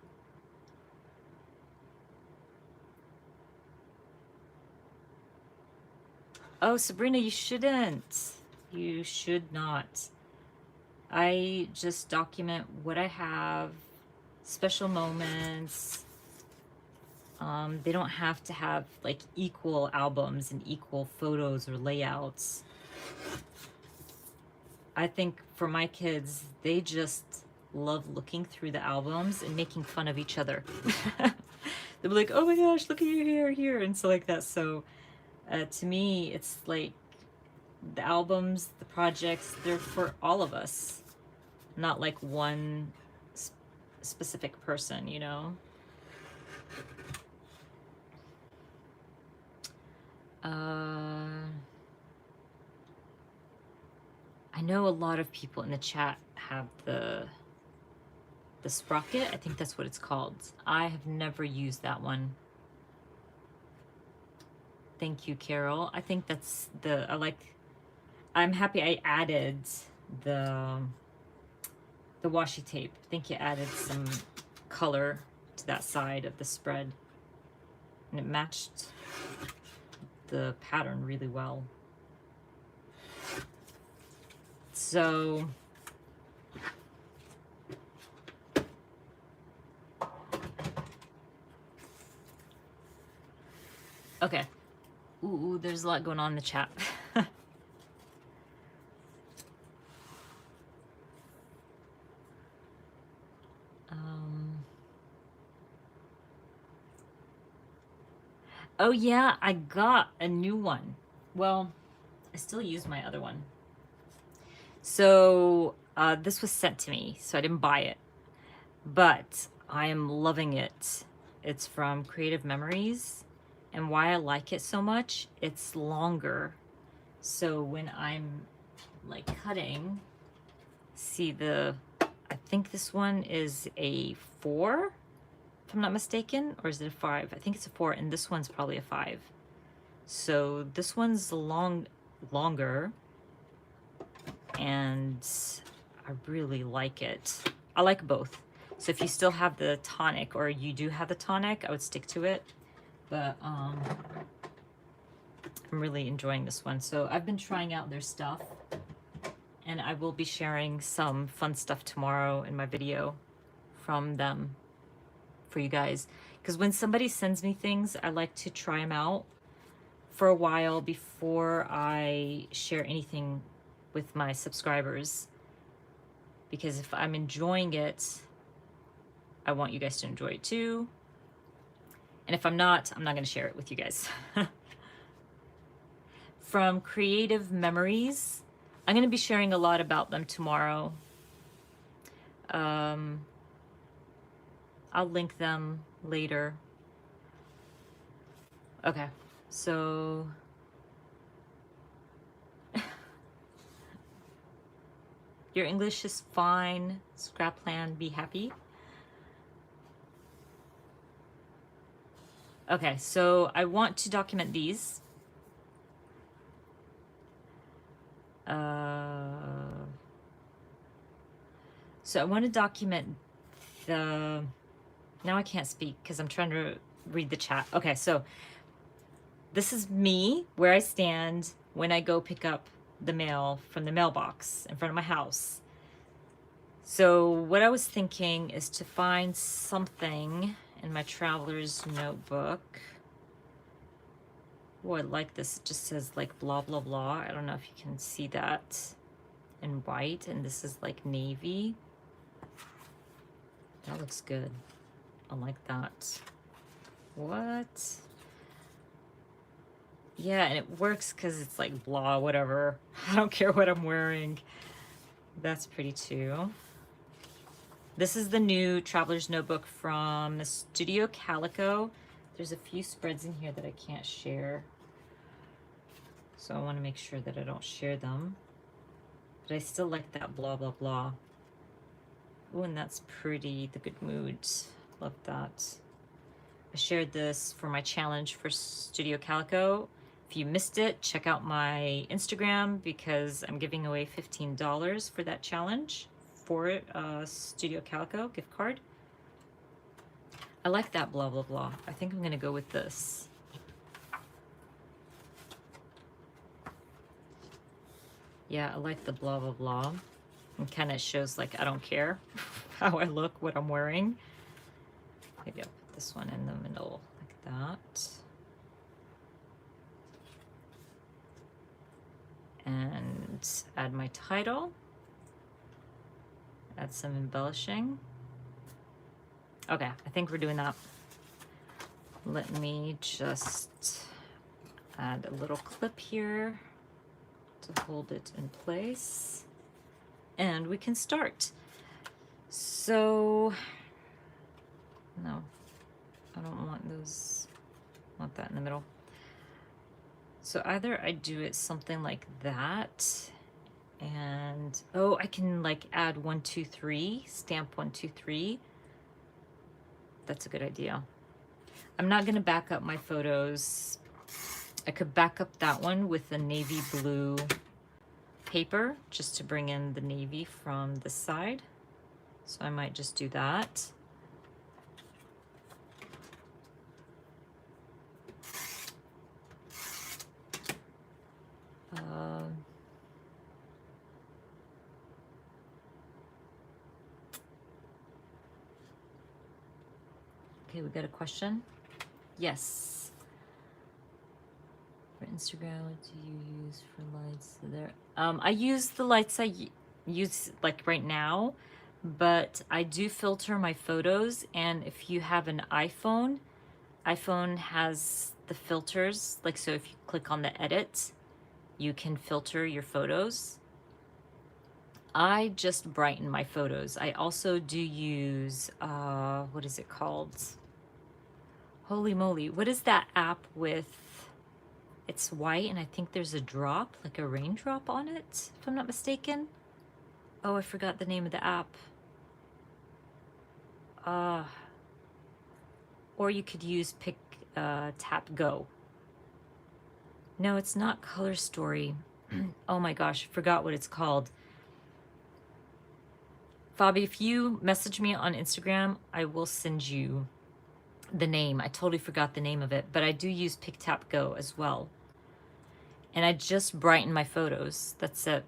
Speaker 1: Oh, Sabrina, you shouldn't. You should not. I just document what I have, special moments. They don't have to have like equal albums and equal photos or layouts. I think for my kids, they just love looking through the albums and making fun of each other. They'll be like, oh my gosh, look at you here, and so like that. So to me, it's like the albums, the projects, they're for all of us, not like one specific person, you know? I know a lot of people in the chat have the sprocket. I think that's what it's called. I have never used that one. Thank you, Carol. I think that's I'm happy I added the washi tape. I think you added some color to that side of the spread, and it matched the pattern really well. So okay. Ooh, there's a lot going on in the chat. Oh yeah, I got a new one. Well, I still use my other one. So this was sent to me, so I didn't buy it, but I am loving it. It's from Creative Memories, and why I like it so much, it's longer. So when I'm like cutting, see I think this one is a 4, if I'm not mistaken, or is it a 5? I think it's a 4, and this one's probably a 5. So this one's longer, and I really like it. I like both. So if you still have the tonic, or you do have the tonic, I would stick to it. But I'm really enjoying this one. So I've been trying out their stuff, and I will be sharing some fun stuff tomorrow in my video from them for you guys. Because when somebody sends me things, I like to try them out for a while before I share anything with my subscribers. Because if I'm enjoying it, I want you guys to enjoy it too. And if I'm not going to share it with you guys. From Creative Memories, I'm going to be sharing a lot about them tomorrow. I'll link them later. Okay, so your English is fine. Scrapland, be happy. Okay, so I want to document these. So I want to document now I can't speak because I'm trying to read the chat. Okay, so this is me where I stand when I go pick up the mail from the mailbox in front of my house. So what I was thinking is to find something in my traveler's notebook. Oh, I like this. It just says like blah, blah, blah. I don't know if you can see that in white, and this is like navy. That looks good. I like that. What? Yeah, and it works because it's like blah, whatever. I don't care what I'm wearing. That's pretty too. This is the new Traveler's Notebook from Studio Calico. There's a few spreads in here that I can't share. So I want to make sure that I don't share them. But I still like that blah, blah, blah. Oh, and that's pretty. The Good Mood. Love that. I shared this for my challenge for Studio Calico. If you missed it, check out my Instagram because I'm giving away $15 for that challenge for Studio Calico gift card. I like that blah, blah, blah. I think I'm gonna go with this. Yeah, I like the blah, blah, blah. And kind of shows like I don't care how I look, what I'm wearing. Maybe I'll put this one in the middle like that. And add my title. Add some embellishing. Okay, I think we're doing that. Let me just add a little clip here to hold it in place. And we can start. So, no, I don't want those, I want that in the middle. So either I do it something like that, and oh, I can like add 1, 2, 3, stamp 1, 2, 3. That's a good idea. I'm not gonna back up my photos. I could back up that one with the navy blue paper just to bring in the navy from this side. So I might just do that. Okay, we got a question. Yes. For Instagram, what do you use for lights? There, I use the lights I use like right now, but I do filter my photos. And if you have an iPhone, iPhone has the filters. Like, so if you click on the edit, you can filter your photos. I just brighten my photos. I also do use, what is it called? Holy moly, what is that app with, it's white and I think there's a drop, like a raindrop on it, if I'm not mistaken. Oh, I forgot the name of the app. Or you could use Tap Go. No, it's not Color Story. Oh my gosh, I forgot what it's called. Fabi, if you message me on Instagram, I will send you the name. I totally forgot the name of it, but I do use Tap Go as well. And I just brighten my photos. That's it.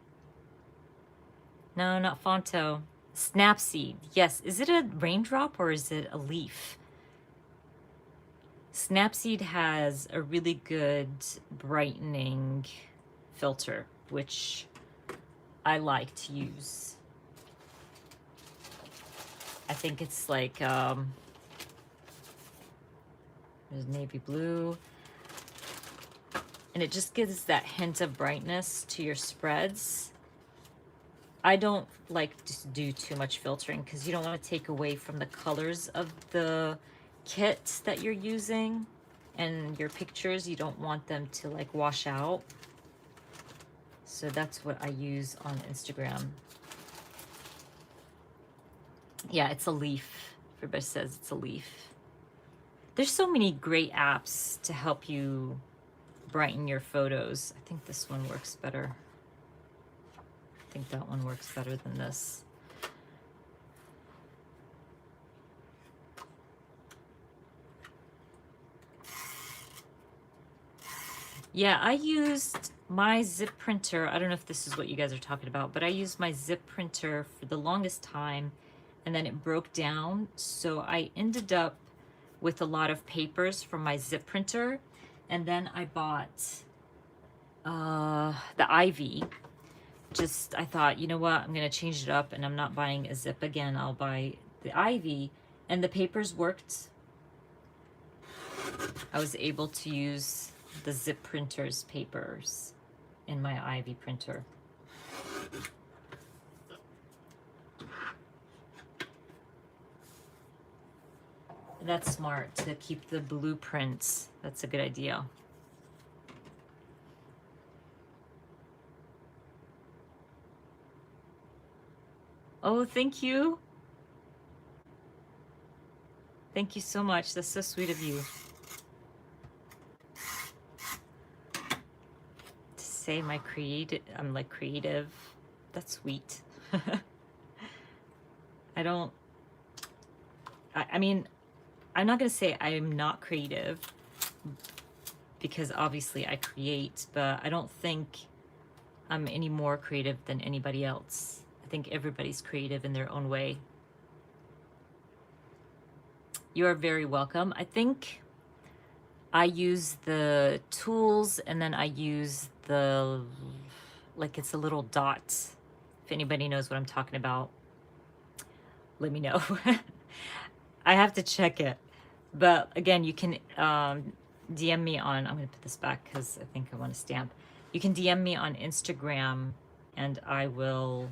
Speaker 1: No, not Fonto. Snapseed. Yes. Is it a raindrop or is it a leaf? Snapseed has a really good brightening filter, which I like to use. I think it's like, there's navy blue. And it just gives that hint of brightness to your spreads. I don't like to do too much filtering because you don't want to take away from the colors of the kit that you're using, and your pictures, you don't want them to like wash out. So that's what I use on Instagram. Yeah, it's a leaf. Everybody says it's a leaf. There's so many great apps to help you brighten your photos. I think this one works better. I think that one works better than this. Yeah, I used my zip printer. I don't know if this is what you guys are talking about, but I used my zip printer for the longest time, and then it broke down. So I ended up with a lot of papers from my zip printer, and then I bought the Ivy. Just, I thought, you know what, I'm gonna change it up, and I'm not buying a zip again. I'll buy the Ivy, and the papers worked. I was able to use the zip printer's papers in my Ivy printer. That's smart to keep the blueprints. That's a good idea. Oh, thank you. Thank you so much. That's so sweet of you. To say my I'm like creative. That's sweet. I mean, I'm not gonna say I'm not creative, because obviously I create, but I don't think I'm any more creative than anybody else. I think everybody's creative in their own way. You are very welcome. I think I use the tools, and then I use the, like, it's a little dot. If anybody knows what I'm talking about, let me know. I have to check it. But again, you can DM me on, I'm going to put this back because I think I want to stamp. You can DM me on Instagram, and I will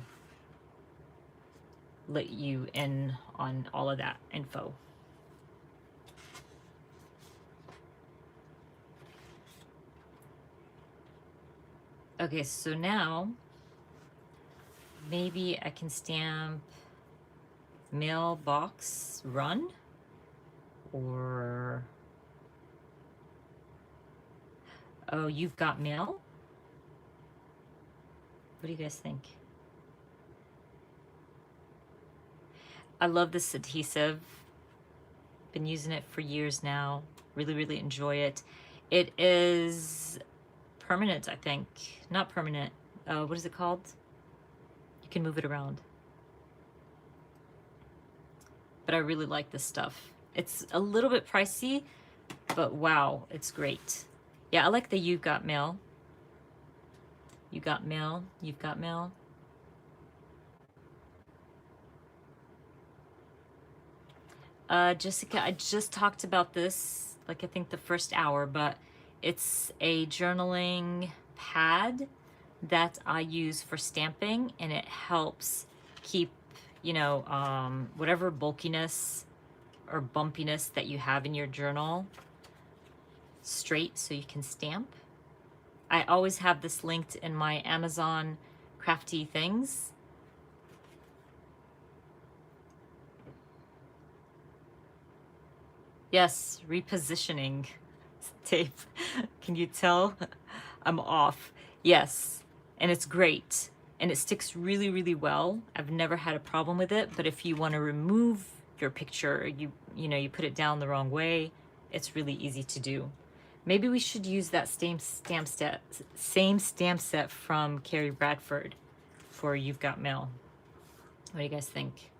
Speaker 1: let you in on all of that info. Okay, so now maybe I can stamp mailbox run, or oh, you've got mail. What do you guys think? I love this adhesive. Been using it for years now. Really, really enjoy it. It is permanent, I think. Not permanent. What is it called? You can move it around. But I really like this stuff. It's a little bit pricey, but wow, it's great. Yeah, I like the You've Got Mail. You got mail. You've got mail. Jessica, I just talked about this, like I think the first hour, but it's a journaling pad that I use for stamping, and it helps keep, you know, whatever bulkiness or bumpiness that you have in your journal straight so you can stamp. I always have this linked in my Amazon crafty things. Yes, repositioning tape. Can you tell? I'm off. Yes, and it's great. And it sticks really, really well. I've never had a problem with it, but if you want to remove your picture, you know, you put it down the wrong way, it's really easy to do. Maybe we should use that same stamp set from Carrie Bradford for You've Got Mail. What do you guys think?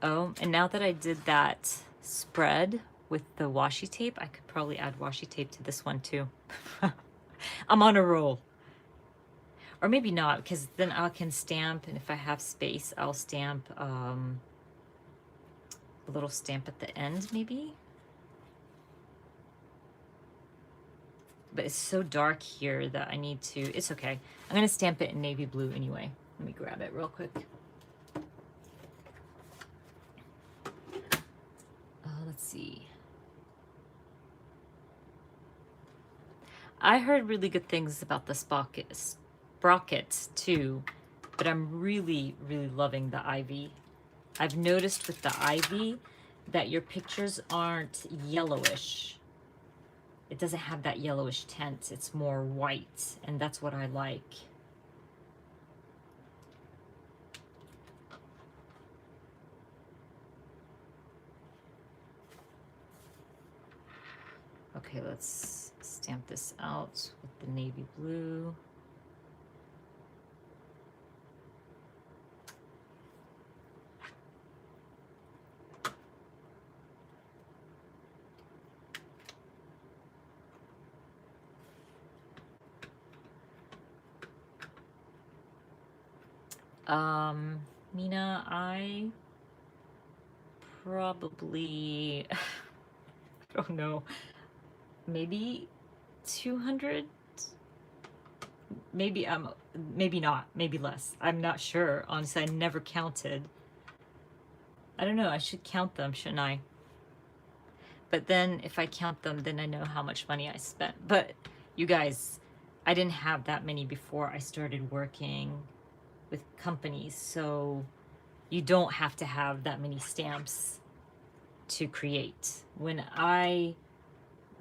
Speaker 1: Oh, and now that I did that spread with the washi tape, I could probably add washi tape to this one too. I'm on a roll. Or maybe not, because then I can stamp, and if I have space, I'll stamp a little stamp at the end, maybe. But it's so dark here that I need to, it's okay. I'm gonna stamp it in navy blue anyway. Let me grab it real quick. Let's see. I heard really good things about the sprockets too, but I'm really, really loving the Ivy. I've noticed with the Ivy that your pictures aren't yellowish. It doesn't have that yellowish tint. It's more white, and that's what I like. Okay, let's stamp this out with the navy blue. Mina, I probably, I don't know, maybe 200, maybe maybe not, maybe less. I'm not sure. Honestly, I never counted. I don't know. I should count them, shouldn't I? But then if I count them, then I know how much money I spent. But you guys, I didn't have that many before I started working with companies, so you don't have to have that many stamps to create. When I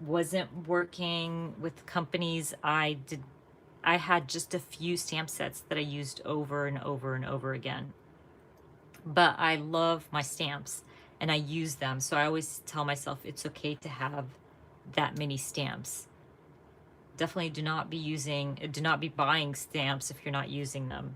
Speaker 1: wasn't working with companies, I had just a few stamp sets that I used over and over and over again. But I love my stamps and I use them, so I always tell myself it's okay to have that many stamps. Definitely do not be buying stamps if you're not using them.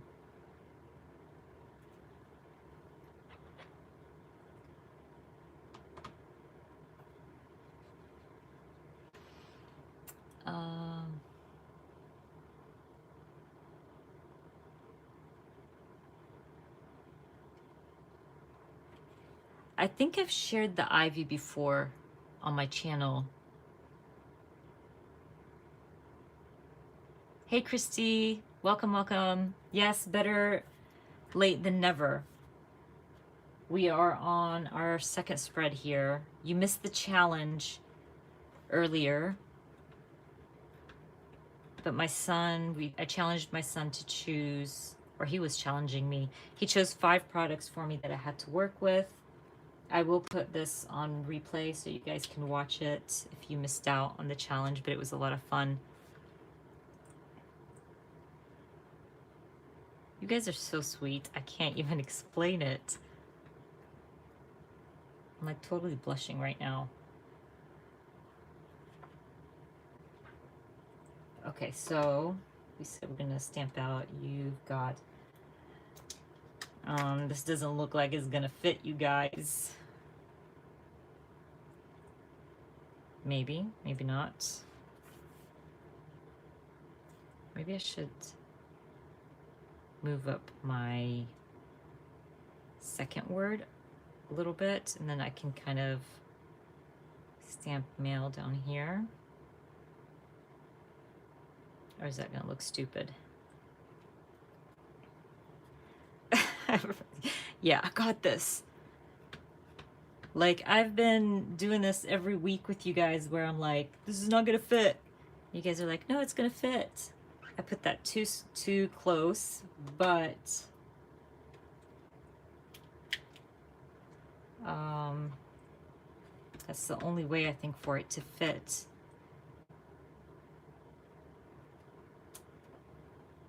Speaker 1: I think I've shared the ivy before on my channel. Hey Christy, welcome, welcome. Yes, better late than never. We are on our second spread here. You missed the challenge earlier, but my son, I challenged my son to choose, or he was challenging me. He chose 5 products for me that I had to work with. I will put this on replay so you guys can watch it if you missed out on the challenge, but it was a lot of fun. You guys are so sweet. I can't even explain it. I'm like totally blushing right now. Okay, so we said we're gonna stamp out. You've got, this doesn't look like it's gonna fit, you guys. Maybe, maybe not. Maybe I should move up my second word a little bit, and then I can kind of stamp mail down here. Or is that gonna look stupid? Yeah, I got this. Like, I've been doing this every week with you guys where I'm like, this is not gonna fit. You guys are like, no, it's gonna fit. I put that too close, but that's the only way I think for it to fit.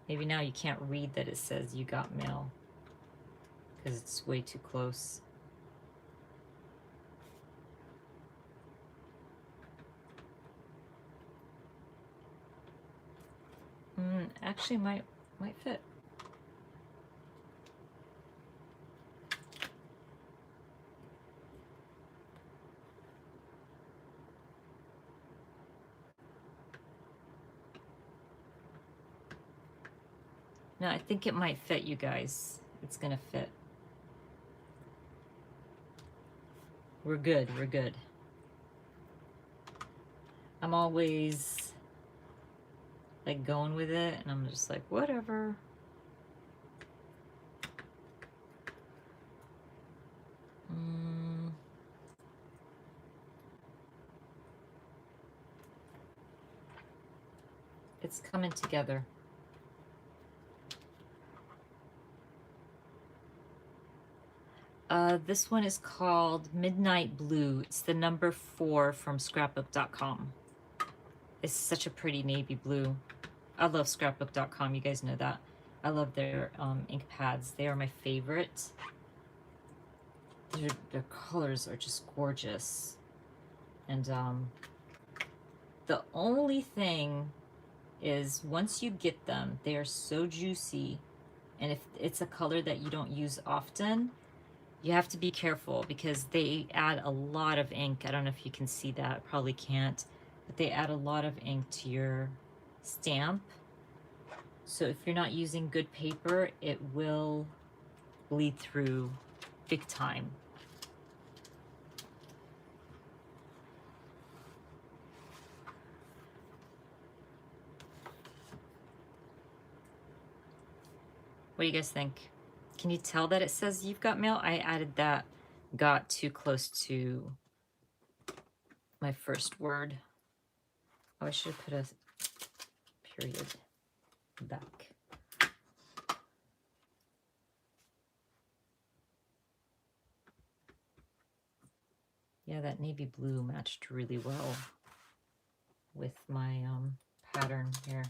Speaker 1: Maybe now you can't read that it says you got mail because it's way too close. Actually might fit. No, I think it might fit, you guys. It's gonna fit. We're good, we're good. I'm always like going with it, and I'm just like, whatever. It's coming together. This one is called Midnight Blue. It's the number 4 from scrapbook.com. It's such a pretty navy blue. I love scrapbook.com, you guys know that. I love their ink pads. They are my favorite. Their colors are just gorgeous. And The only thing is once you get them, they are so juicy. And if it's a color that you don't use often, you have to be careful because they add a lot of ink. I don't know if you can see that, probably can't, but they add a lot of ink to your stamp. So if you're not using good paper, it will bleed through big time. What do you guys think? Can you tell that it says you've got mail? I added that, got too close to my first word. Oh, I should have put a period back. Yeah, that navy blue matched really well with my pattern here.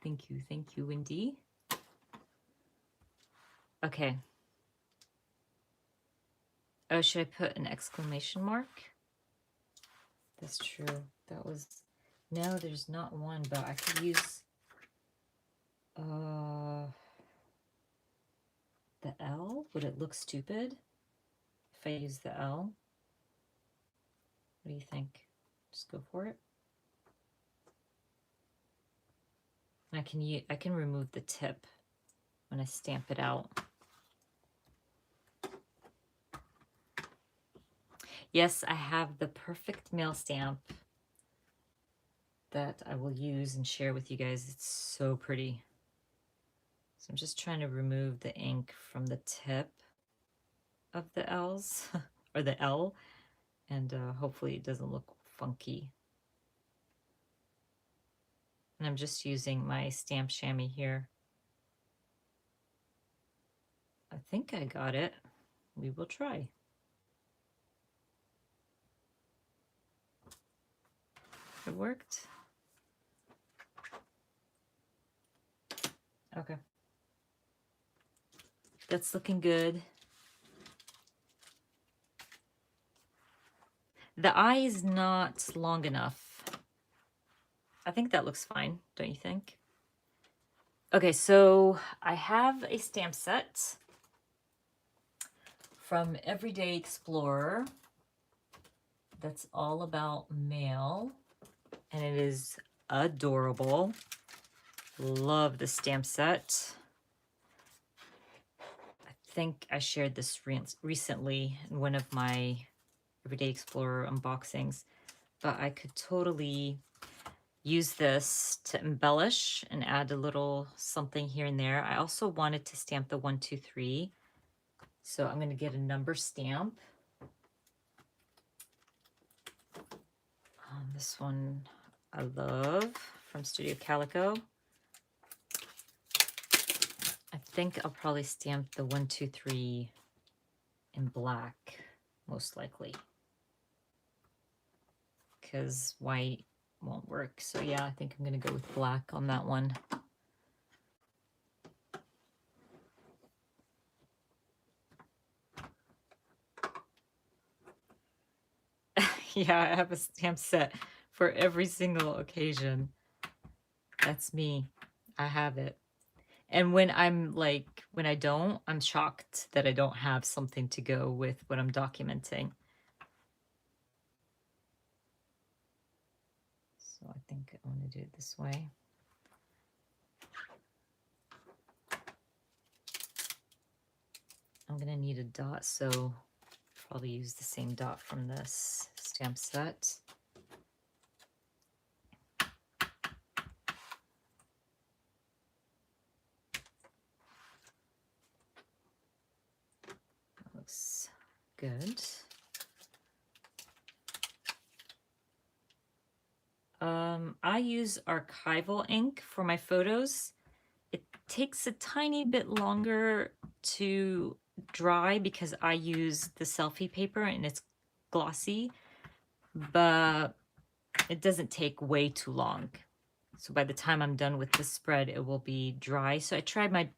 Speaker 1: Thank you, Wendy. Okay. Oh, should I put an exclamation mark? That's true. That was, no, there's not one, but I could use the L. Would it look stupid if I use the L? What do you think? Just go for it. I can remove the tip when I stamp it out. Yes, I have the perfect mail stamp that I will use and share with you guys. It's so pretty. So I'm just trying to remove the ink from the tip of the L's or the L, and hopefully it doesn't look funky. And I'm just using my stamp chamois here. I think I got it. We will try. It worked. Okay. That's looking good. The eye is not long enough. I think that looks fine, don't you think? Okay, so I have a stamp set from Everyday Explorer that's all about mail, and it is adorable. Love the stamp set. I think I shared this recently in one of my Everyday Explorer unboxings, but I could totally use this to embellish and add a little something here and there. I also wanted to stamp the 1, 2, 3. So I'm going to get a number stamp. This one I love from Studio Calico. I think I'll probably stamp the 1, 2, 3 in black, most likely, because white won't work. So yeah, I think I'm going to go with black on that one. Yeah, I have a stamp set for every single occasion. That's me. I have it. And when when I don't, I'm shocked that I don't have something to go with what I'm documenting. So I think I want to do it this way. I'm going to need a dot, so probably use the same dot from this stamp set. That looks good. I use archival ink for my photos. It takes a tiny bit longer to dry because I use the selfie paper and it's glossy, but it doesn't take way too long. So by the time I'm done with the spread, it will be dry. So I tried my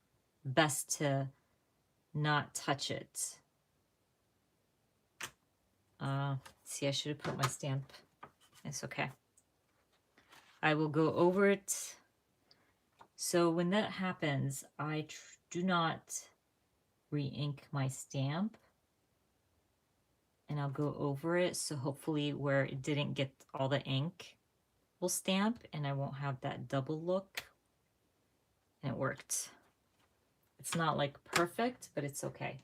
Speaker 1: best to not touch it. See, I should have put my stamp. It's okay. I will go over it. So when that happens, I do not re-ink my stamp. And I'll go over it, so hopefully where it didn't get all the ink will stamp and I won't have that double look. And it worked. It's not like perfect, but it's okay.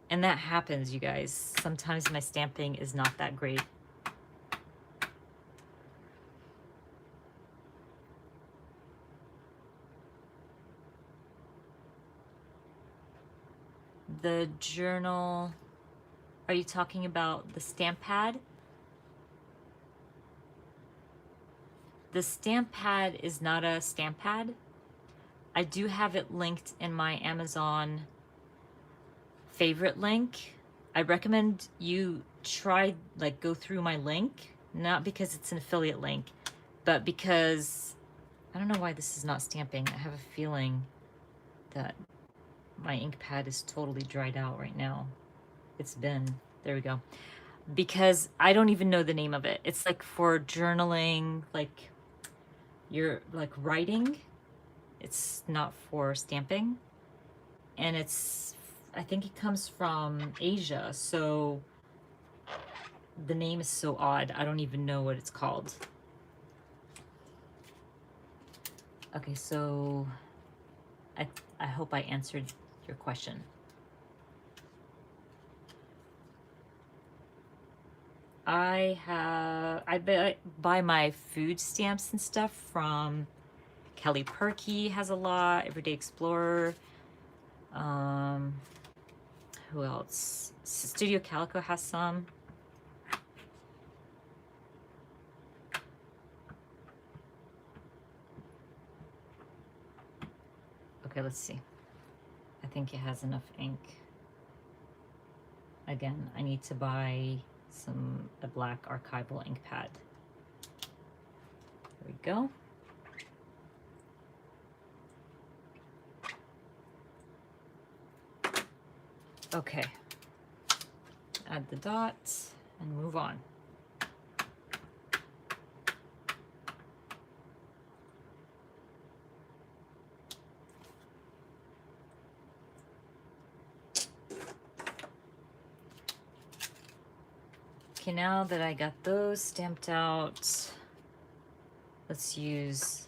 Speaker 1: And that happens, you guys. Sometimes my stamping is not that great. The journal, are you talking about the stamp pad? The stamp pad is not a stamp pad. I do have it linked in my Amazon favorite link. I recommend you try, like, go through my link, not because it's an affiliate link, but because I don't know why this is not stamping. I have a feeling that my ink pad is totally dried out right now. It's been, there we go. Because I don't even know the name of it. It's like for journaling, like you're like writing. It's not for stamping. And it's, I think it comes from Asia. So the name is so odd. I don't even know what it's called. Okay, so I hope I answered your question. I buy my food stamps and stuff from Kelly Perky has a lot, Everyday Explorer. Who else? Studio Calico has some. Okay, let's see. I think it has enough ink. Again, I need to buy a black archival ink pad. There we go. Okay. Add the dots and move on. Okay, now that I got those stamped out, let's use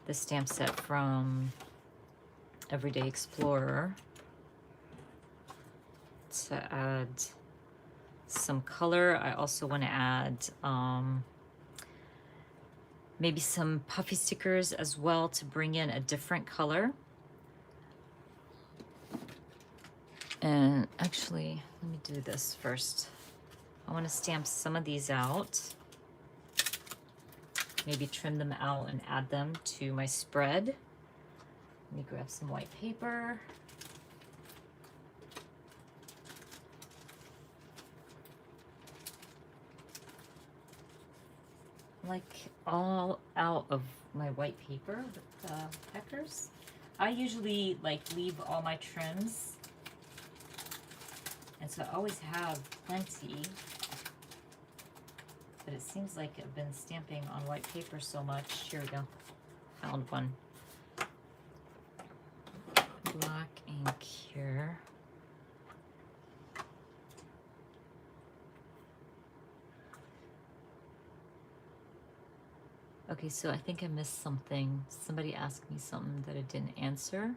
Speaker 1: the stamp set from Everyday Explorer to add some color. I also want to add maybe some puffy stickers as well to bring in a different color. And actually, let me do this first. I want to stamp some of these out. Maybe trim them out and add them to my spread. Let me grab some white paper. Like all out of my white paper with peppers. I usually like leave all my trims, and so I always have plenty. But it seems like I've been stamping on white paper so much. Here we go. Found one. Black ink here. Okay, so I think I missed something. Somebody asked me something that I didn't answer.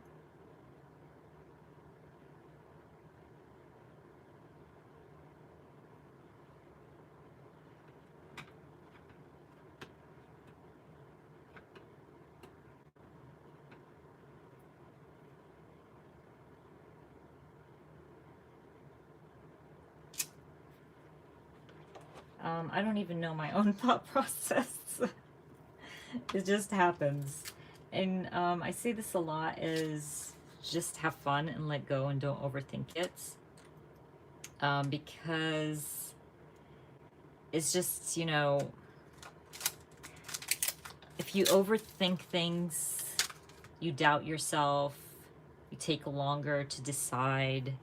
Speaker 1: I don't even know my own thought process. It just happens. And I say this a lot, is just have fun and let go and don't overthink it. Because it's just, you know, if you overthink things, you doubt yourself, you take longer to decide.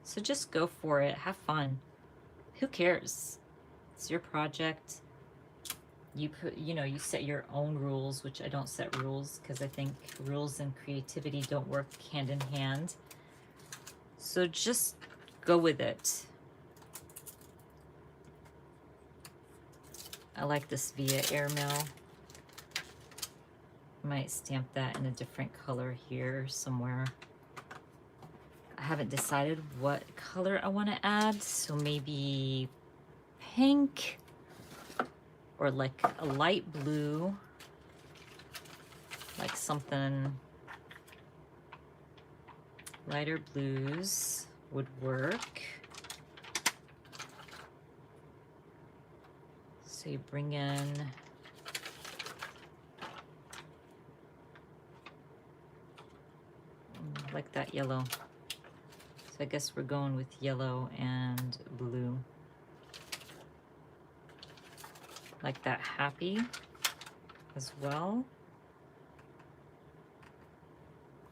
Speaker 1: So just go for it. Have fun. Who cares? It's your project. You put, you know, you set your own rules, which I don't set rules because I think rules and creativity don't work hand in hand. So just go with it. I like this via airmail. Might stamp that in a different color here somewhere. I haven't decided what color I want to add, so maybe pink or like a light blue, like something lighter blues would work. So you bring in like that yellow. So I guess we're going with yellow and blue. Like that happy as well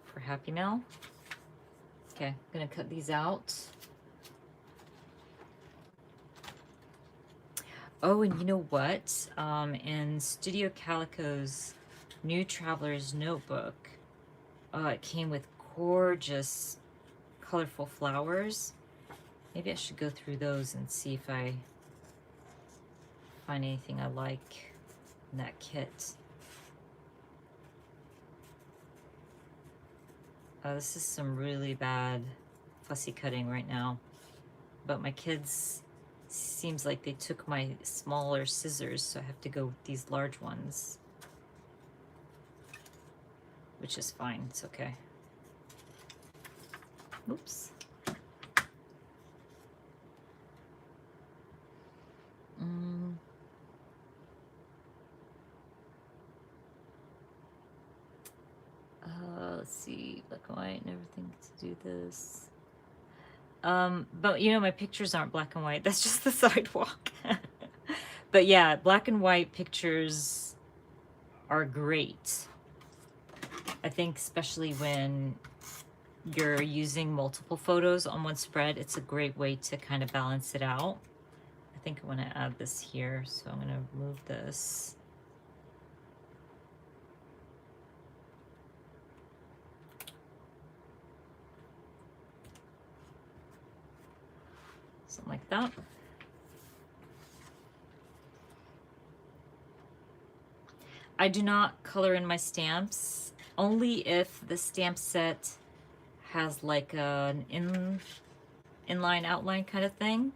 Speaker 1: for Happy Mail. Okay, I'm gonna cut these out. Oh, and you know what? In Studio Calico's New Traveler's Notebook, it came with gorgeous, colorful flowers. Maybe I should go through those and see if I find anything I like in that kit. This is some really bad fussy cutting right now, but my kids seems like they took my smaller scissors, so I have to go with these large ones, which is fine. It's okay. Oops. Let's see, black and white and everything to do this. But you know, my pictures aren't black and white. That's just the sidewalk. But yeah, black and white pictures are great. I think especially when you're using multiple photos on one spread, it's a great way to kind of balance it out. I think I want to add this here, so I'm going to move this. Something like that. I do not color in my stamps, only if the stamp set has like an inline outline kind of thing.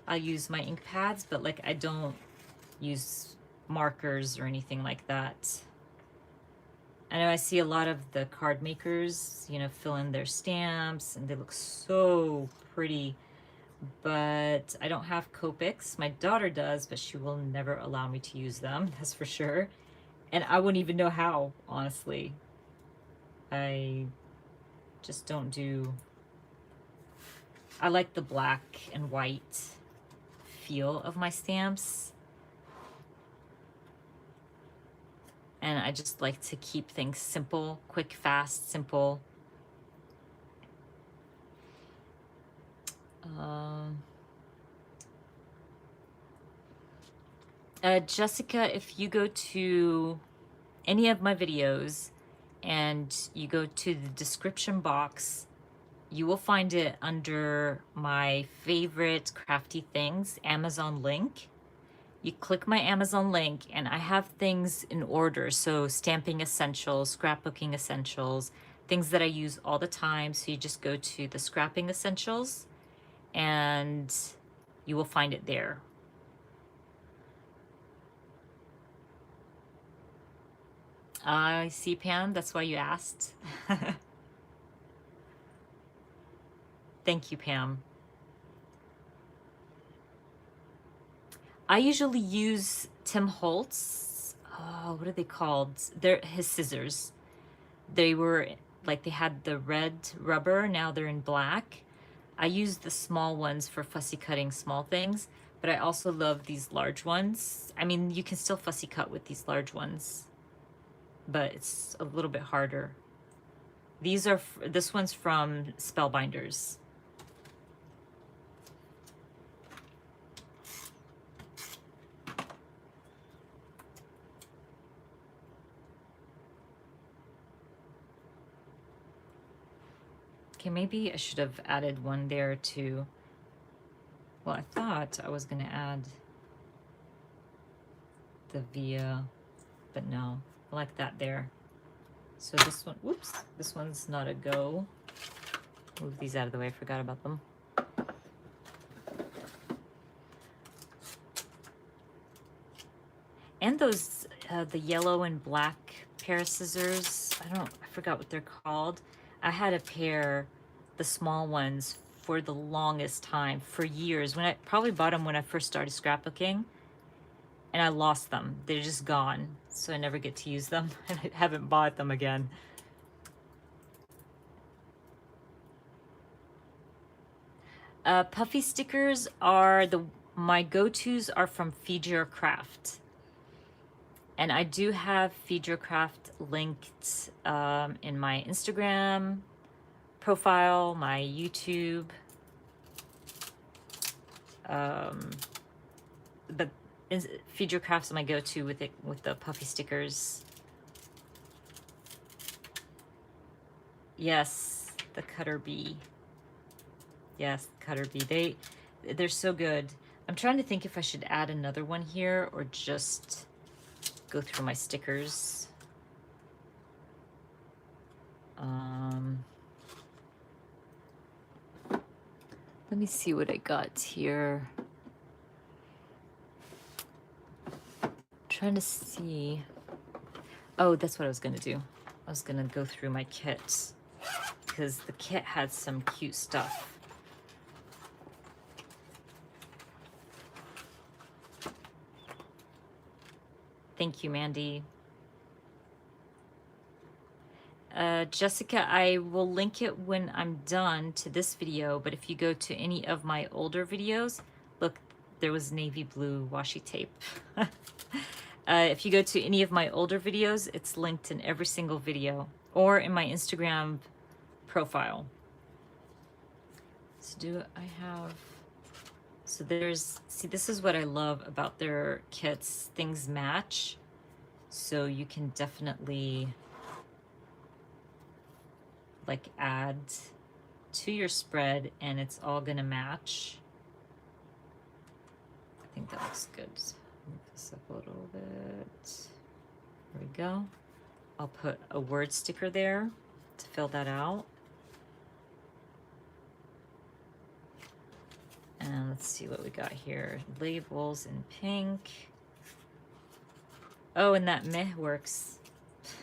Speaker 1: I'll use my ink pads, but like I don't use markers or anything like that. I know I see a lot of the card makers, you know, fill in their stamps and they look so pretty, but I don't have Copics. My daughter does, but she will never allow me to use them, that's for sure. And I wouldn't even know how, honestly. I just don't do... I like the black and white feel of my stamps. And I just like to keep things simple, quick, fast, simple. Jessica, if you go to any of my videos and you go to the description box, you will find it under my favorite crafty things, Amazon link. You click my Amazon link and I have things in order. So stamping essentials, scrapbooking essentials, things that I use all the time. So you just go to the scrapping essentials and you will find it there. I see, Pam, that's why you asked. Thank you, Pam. I usually use Tim Holtz. Oh, what are they called? They're his scissors. They were like, they had the red rubber, now they're in black. I use the small ones for fussy cutting small things, but I also love these large ones. I mean, you can still fussy cut with these large ones, but it's a little bit harder. These are, this one's from Spellbinders. Okay, maybe I should have added one there too. Well, I thought I was gonna add the via, but no, I like that there. So this one, whoops, this one's not a go. Move these out of the way, I forgot about them. And those, the yellow and black pair of scissors, I forgot what they're called. I had a pair, the small ones, for the longest time, for years. When I probably bought them when I first started scrapbooking, and I lost them. They're just gone, so I never get to use them, and I haven't bought them again. Puffy stickers are my go-tos are from Feed Your Craft. And I do have Feed Your Craft linked in my Instagram profile, my YouTube. But Feed Your Craft's my go-to with the puffy stickers. Yes, the Cutter Bee. Yes, Cutter Bee. They're so good. I'm trying to think if I should add another one here or just go through my stickers. Let me see what I got here. Trying to see. Oh, that's what I was gonna do. I was gonna go through my kit because the kit had some cute stuff. Thank you, Mandy. Jessica, I will link it when I'm done to this video, but if you go to any of my older videos, look, there was navy blue washi tape. If you go to any of my older videos, it's linked in every single video or in my Instagram profile. So see, this is what I love about their kits. Things match, so you can definitely like add to your spread and it's all gonna match. I think that looks good. Move this up a little bit. There we go. I'll put a word sticker there to fill that out. And let's see what we got here. Labels in pink. Oh, and that meh works.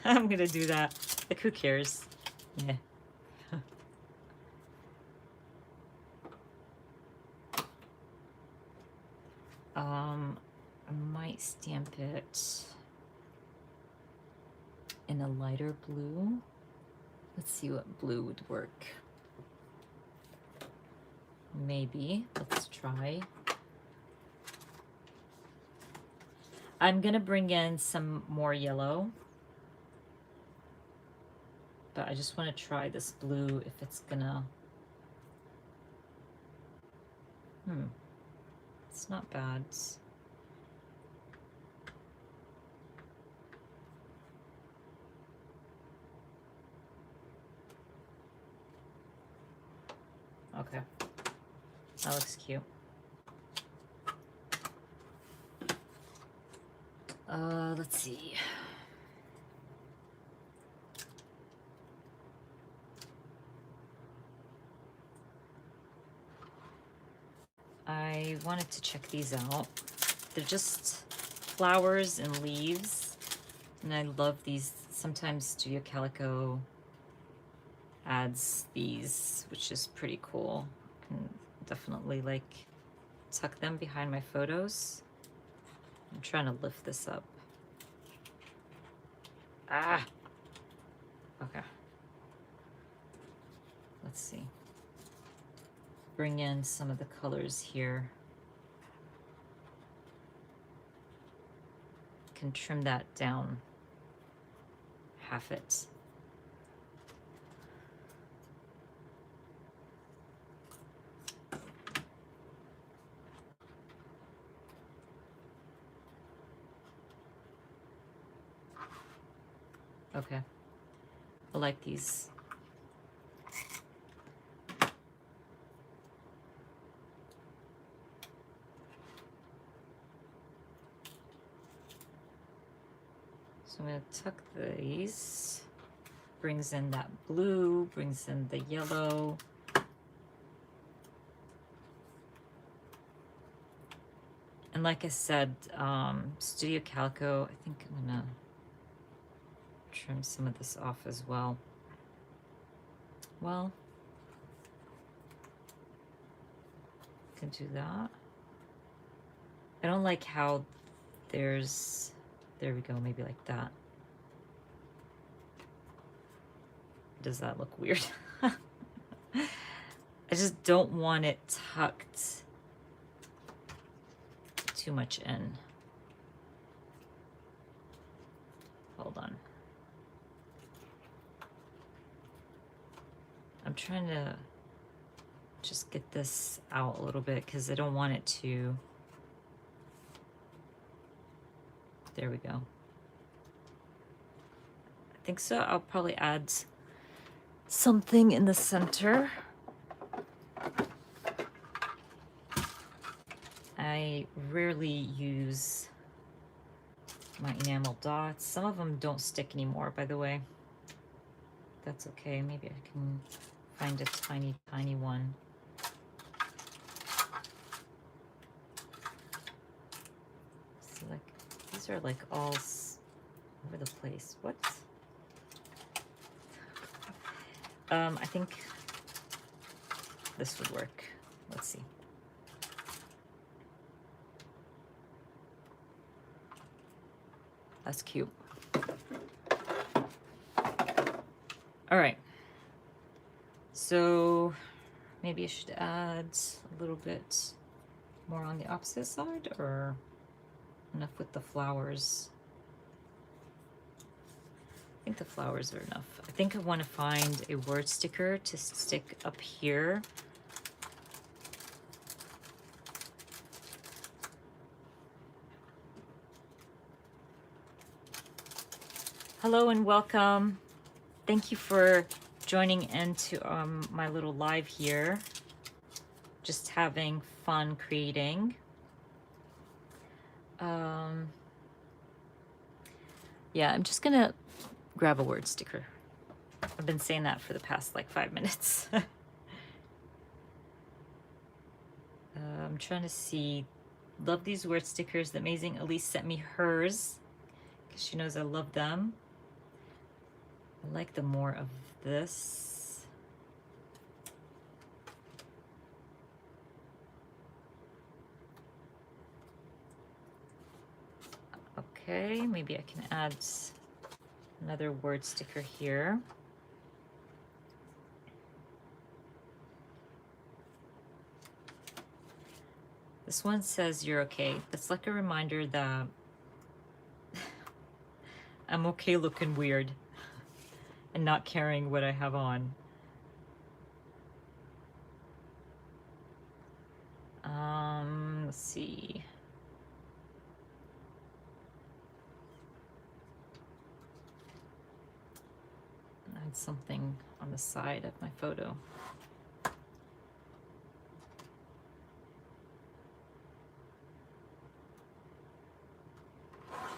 Speaker 1: I'm gonna do that. Like, who cares? Yeah. I might stamp it in a lighter blue. Let's see what blue would work. Maybe. Let's try. I'm gonna bring in some more yellow, but I just want to try this blue if it's gonna. It's not bad. Okay, that looks cute. Let's see. I wanted to check these out. They're just flowers and leaves, and I love these. Sometimes Studio Calico adds these, which is pretty cool. I can definitely like tuck them behind my photos. I'm trying to lift this up. Ah! Okay. Let's see. Bring in some of the colors here. Can trim that down. Half it. Okay. I like these. So I'm going to tuck these. Brings in that blue, brings in the yellow. And like I said, Studio Calico, I think I'm gonna trim some of this off as well. Well, can do that. I don't like how there's, there we go, maybe like that. Does that look weird? I just don't want it tucked too much in. Hold on. I'm trying to just get this out a little bit because I don't want it to. There we go. I think so. I'll probably add something in the center. I rarely use my enamel dots. Some of them don't stick anymore, by the way. That's okay. Maybe I can find a tiny, tiny one. So like, these are like all over the place. What? I think this would work. Let's see. That's cute. All right. So maybe I should add a little bit more on the opposite side, or enough with the flowers? I think the flowers are enough. I think I want to find a word sticker to stick up here. Hello and welcome. Thank you for joining into my little live here. Just having fun creating. Yeah, I'm just gonna grab a word sticker. I've been saying that for the past like 5 minutes. I'm trying to see. Love these word stickers. The amazing Elise sent me hers because she knows I love them. I like the more of this. Okay, maybe I can add another word sticker here. This one says you're okay. That's like a reminder that I'm okay looking weird and not caring what I have on. Let's see. Add something on the side of my photo.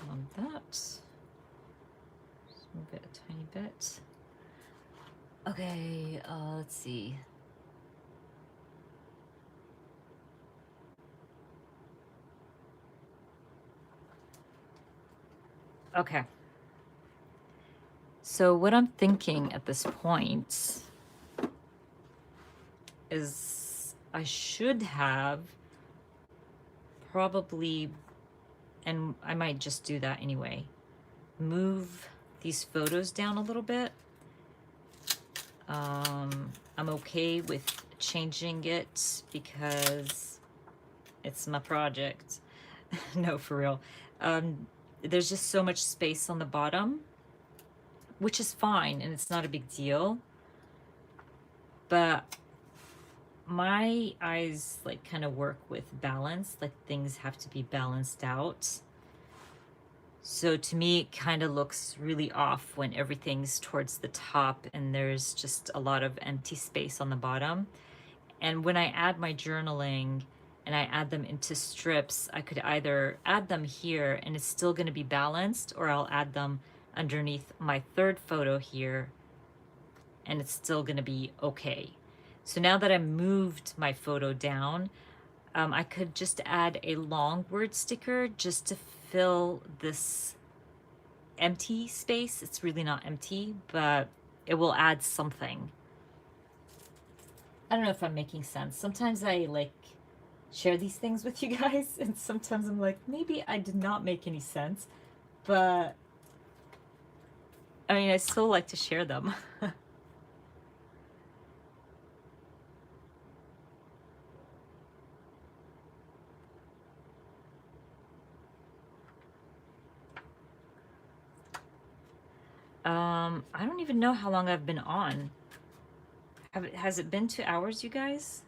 Speaker 1: On that. Just move it a tiny bit. Okay, let's see. Okay. So what I'm thinking at this point is I should have probably, and I might just do that anyway, move these photos down a little bit. I'm okay with changing it because it's my project. No, for real. There's just so much space on the bottom, which is fine, and it's not a big deal. But my eyes like kind of work with balance, like things have to be balanced out. So to me, it kind of looks really off when everything's towards the top and there's just a lot of empty space on the bottom. And when I add my journaling, and I add them into strips, I could either add them here and it's still going to be balanced, or I'll add them underneath my third photo here and it's still going to be okay. So now that I moved my photo down, I could just add a long word sticker just to fill this empty space. It's really not empty, but it will add something. I don't know if I'm making sense. Sometimes I like share these things with you guys, and sometimes I'm like, maybe I did not make any sense, but I mean, I still like to share them. I don't even know how long I've been on. Has it been 2 hours, you guys?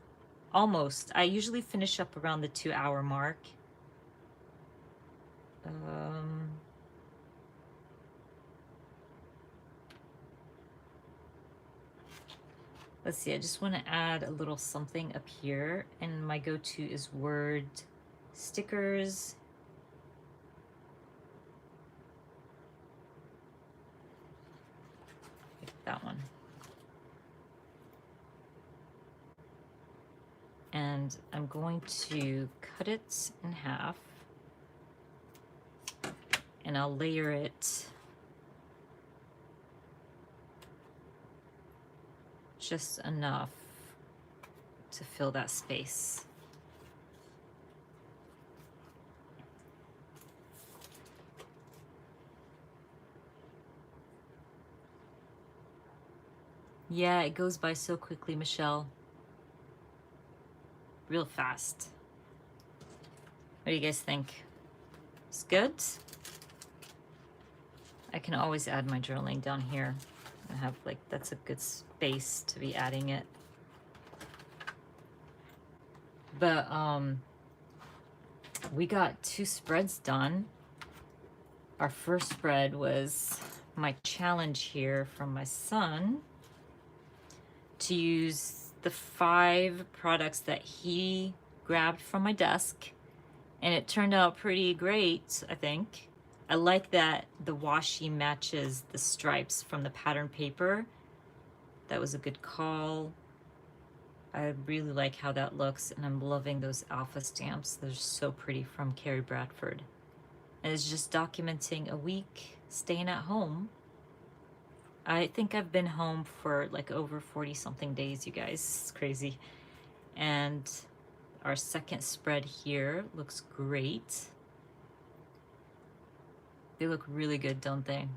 Speaker 1: Almost. I usually finish up around the 2 hour mark. Let's see, I just want to add a little something up here, and my go-to is word stickers. Like that one. And I'm going to cut it in half, and I'll layer it just enough to fill that space. Yeah, it goes by so quickly, Michelle. Real fast. What do you guys think? It's good? I can always add my journaling down here. I have like, that's a good space to be adding it. But we got 2 spreads done. Our first spread was my challenge here from my son to use the 5 products that he grabbed from my desk, and it turned out pretty great, I think. I like that the washi matches the stripes from the pattern paper. That was a good call. I really like how that looks, and I'm loving those alpha stamps. They're so pretty, from Carrie Bradford. And it's just documenting a week staying at home. I think I've been home for like over 40 something days, you guys. It's crazy. And our second spread here looks great. They look really good, don't they?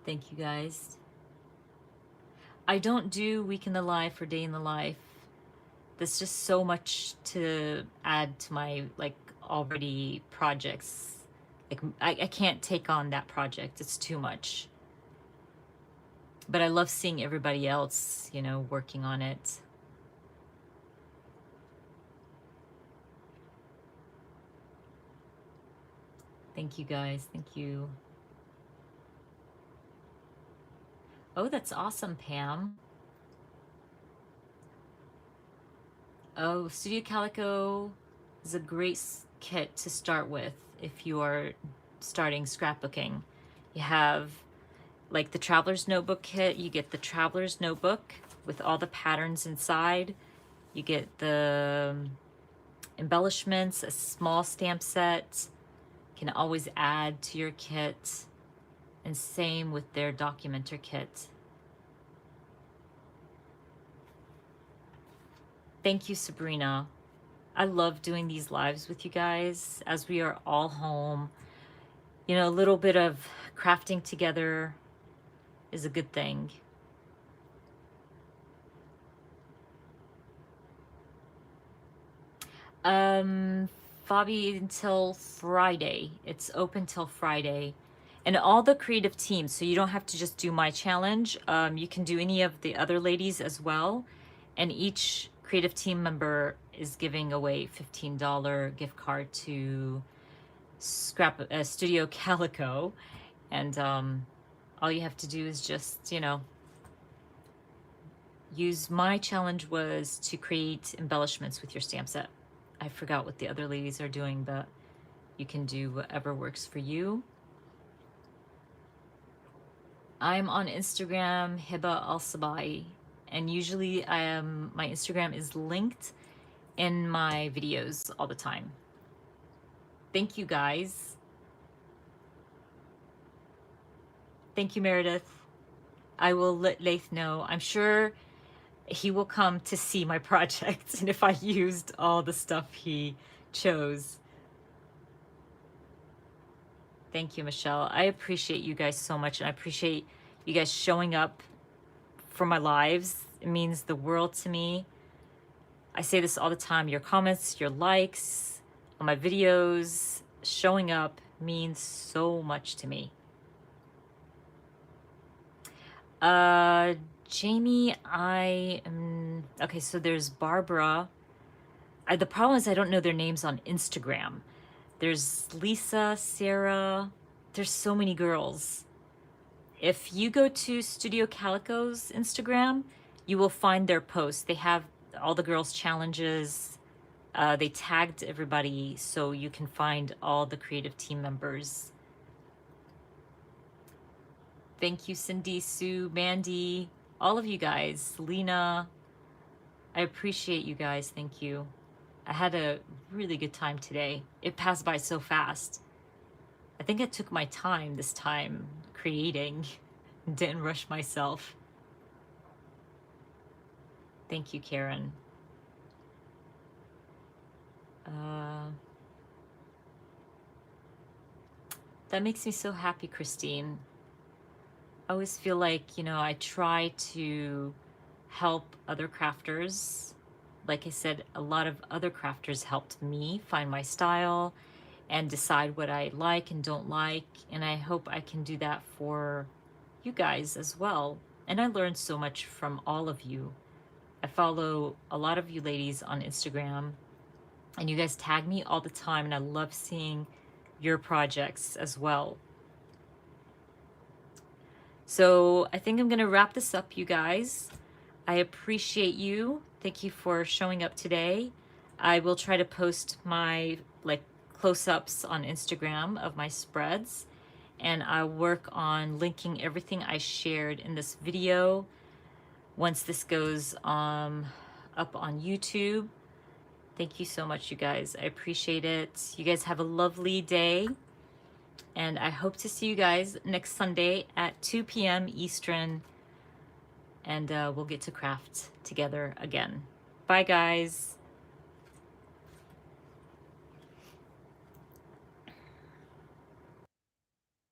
Speaker 1: Thank you, guys. I don't do week in the life or day in the life. There's just so much to add to my like already projects. Like I can't take on that project. It's too much. But I love seeing everybody else, you know, working on it. Thank you, guys. Thank you. Oh, that's awesome, Pam. Oh, Studio Calico is a great kit to start with if you are starting scrapbooking. You have like the Traveler's Notebook kit. You get the Traveler's Notebook with all the patterns inside. You get the embellishments, a small stamp set. You can always add to your kit. And same with their Documenter kit. Thank you, Sabrina. I love doing these lives with you guys as we are all home. You know, a little bit of crafting together is a good thing. Fabi, until Friday. It's open till Friday. And all the creative teams, so you don't have to just do my challenge. You can do any of the other ladies as well. And each creative team member is giving away $15 gift card to Studio Calico. And all you have to do is just, you know, my challenge was to create embellishments with your stamp set. I forgot what the other ladies are doing, but you can do whatever works for you. I'm on Instagram, Hiba Al-Sabai, and usually my Instagram is linked in my videos all the time. Thank you guys. Thank you, Meredith. I will let Laith know. I'm sure he will come to see my project and if I used all the stuff he chose. Thank you, Michelle. I appreciate you guys so much, and I appreciate you guys showing up for my lives. It means the world to me. I say this all the time. Your comments, your likes on my videos, showing up means so much to me. Jamie, okay, so there's Barbara. The problem is I don't know their names on Instagram. There's Lisa, Sarah, there's so many girls. If you go to Studio Calico's Instagram, you will find their posts. They have all the girls' challenges. They tagged everybody so you can find all the creative team members. Thank you, Cindy, Sue, Mandy, all of you guys, Lena. I appreciate you guys. Thank you. I had a really good time today. It passed by so fast. I think I took my time this time creating. Didn't rush myself. Thank you, Karen. That makes me so happy, Christine. I always feel like, you know, I try to help other crafters. Like I said, a lot of other crafters helped me find my style and decide what I like and don't like. And I hope I can do that for you guys as well. And I learned so much from all of you. I follow a lot of you ladies on Instagram, and you guys tag me all the time, and I love seeing your projects as well. So I think I'm gonna wrap this up, you guys. I appreciate you. Thank you for showing up today. I will try to post my close-ups on Instagram of my spreads, and I'll work on linking everything I shared in this video once this goes up on YouTube. Thank you so much, you guys. I appreciate it. You guys have a lovely day, and I hope to see you guys next Sunday at 2 p.m. Eastern, and we'll get to craft together again. Bye, guys.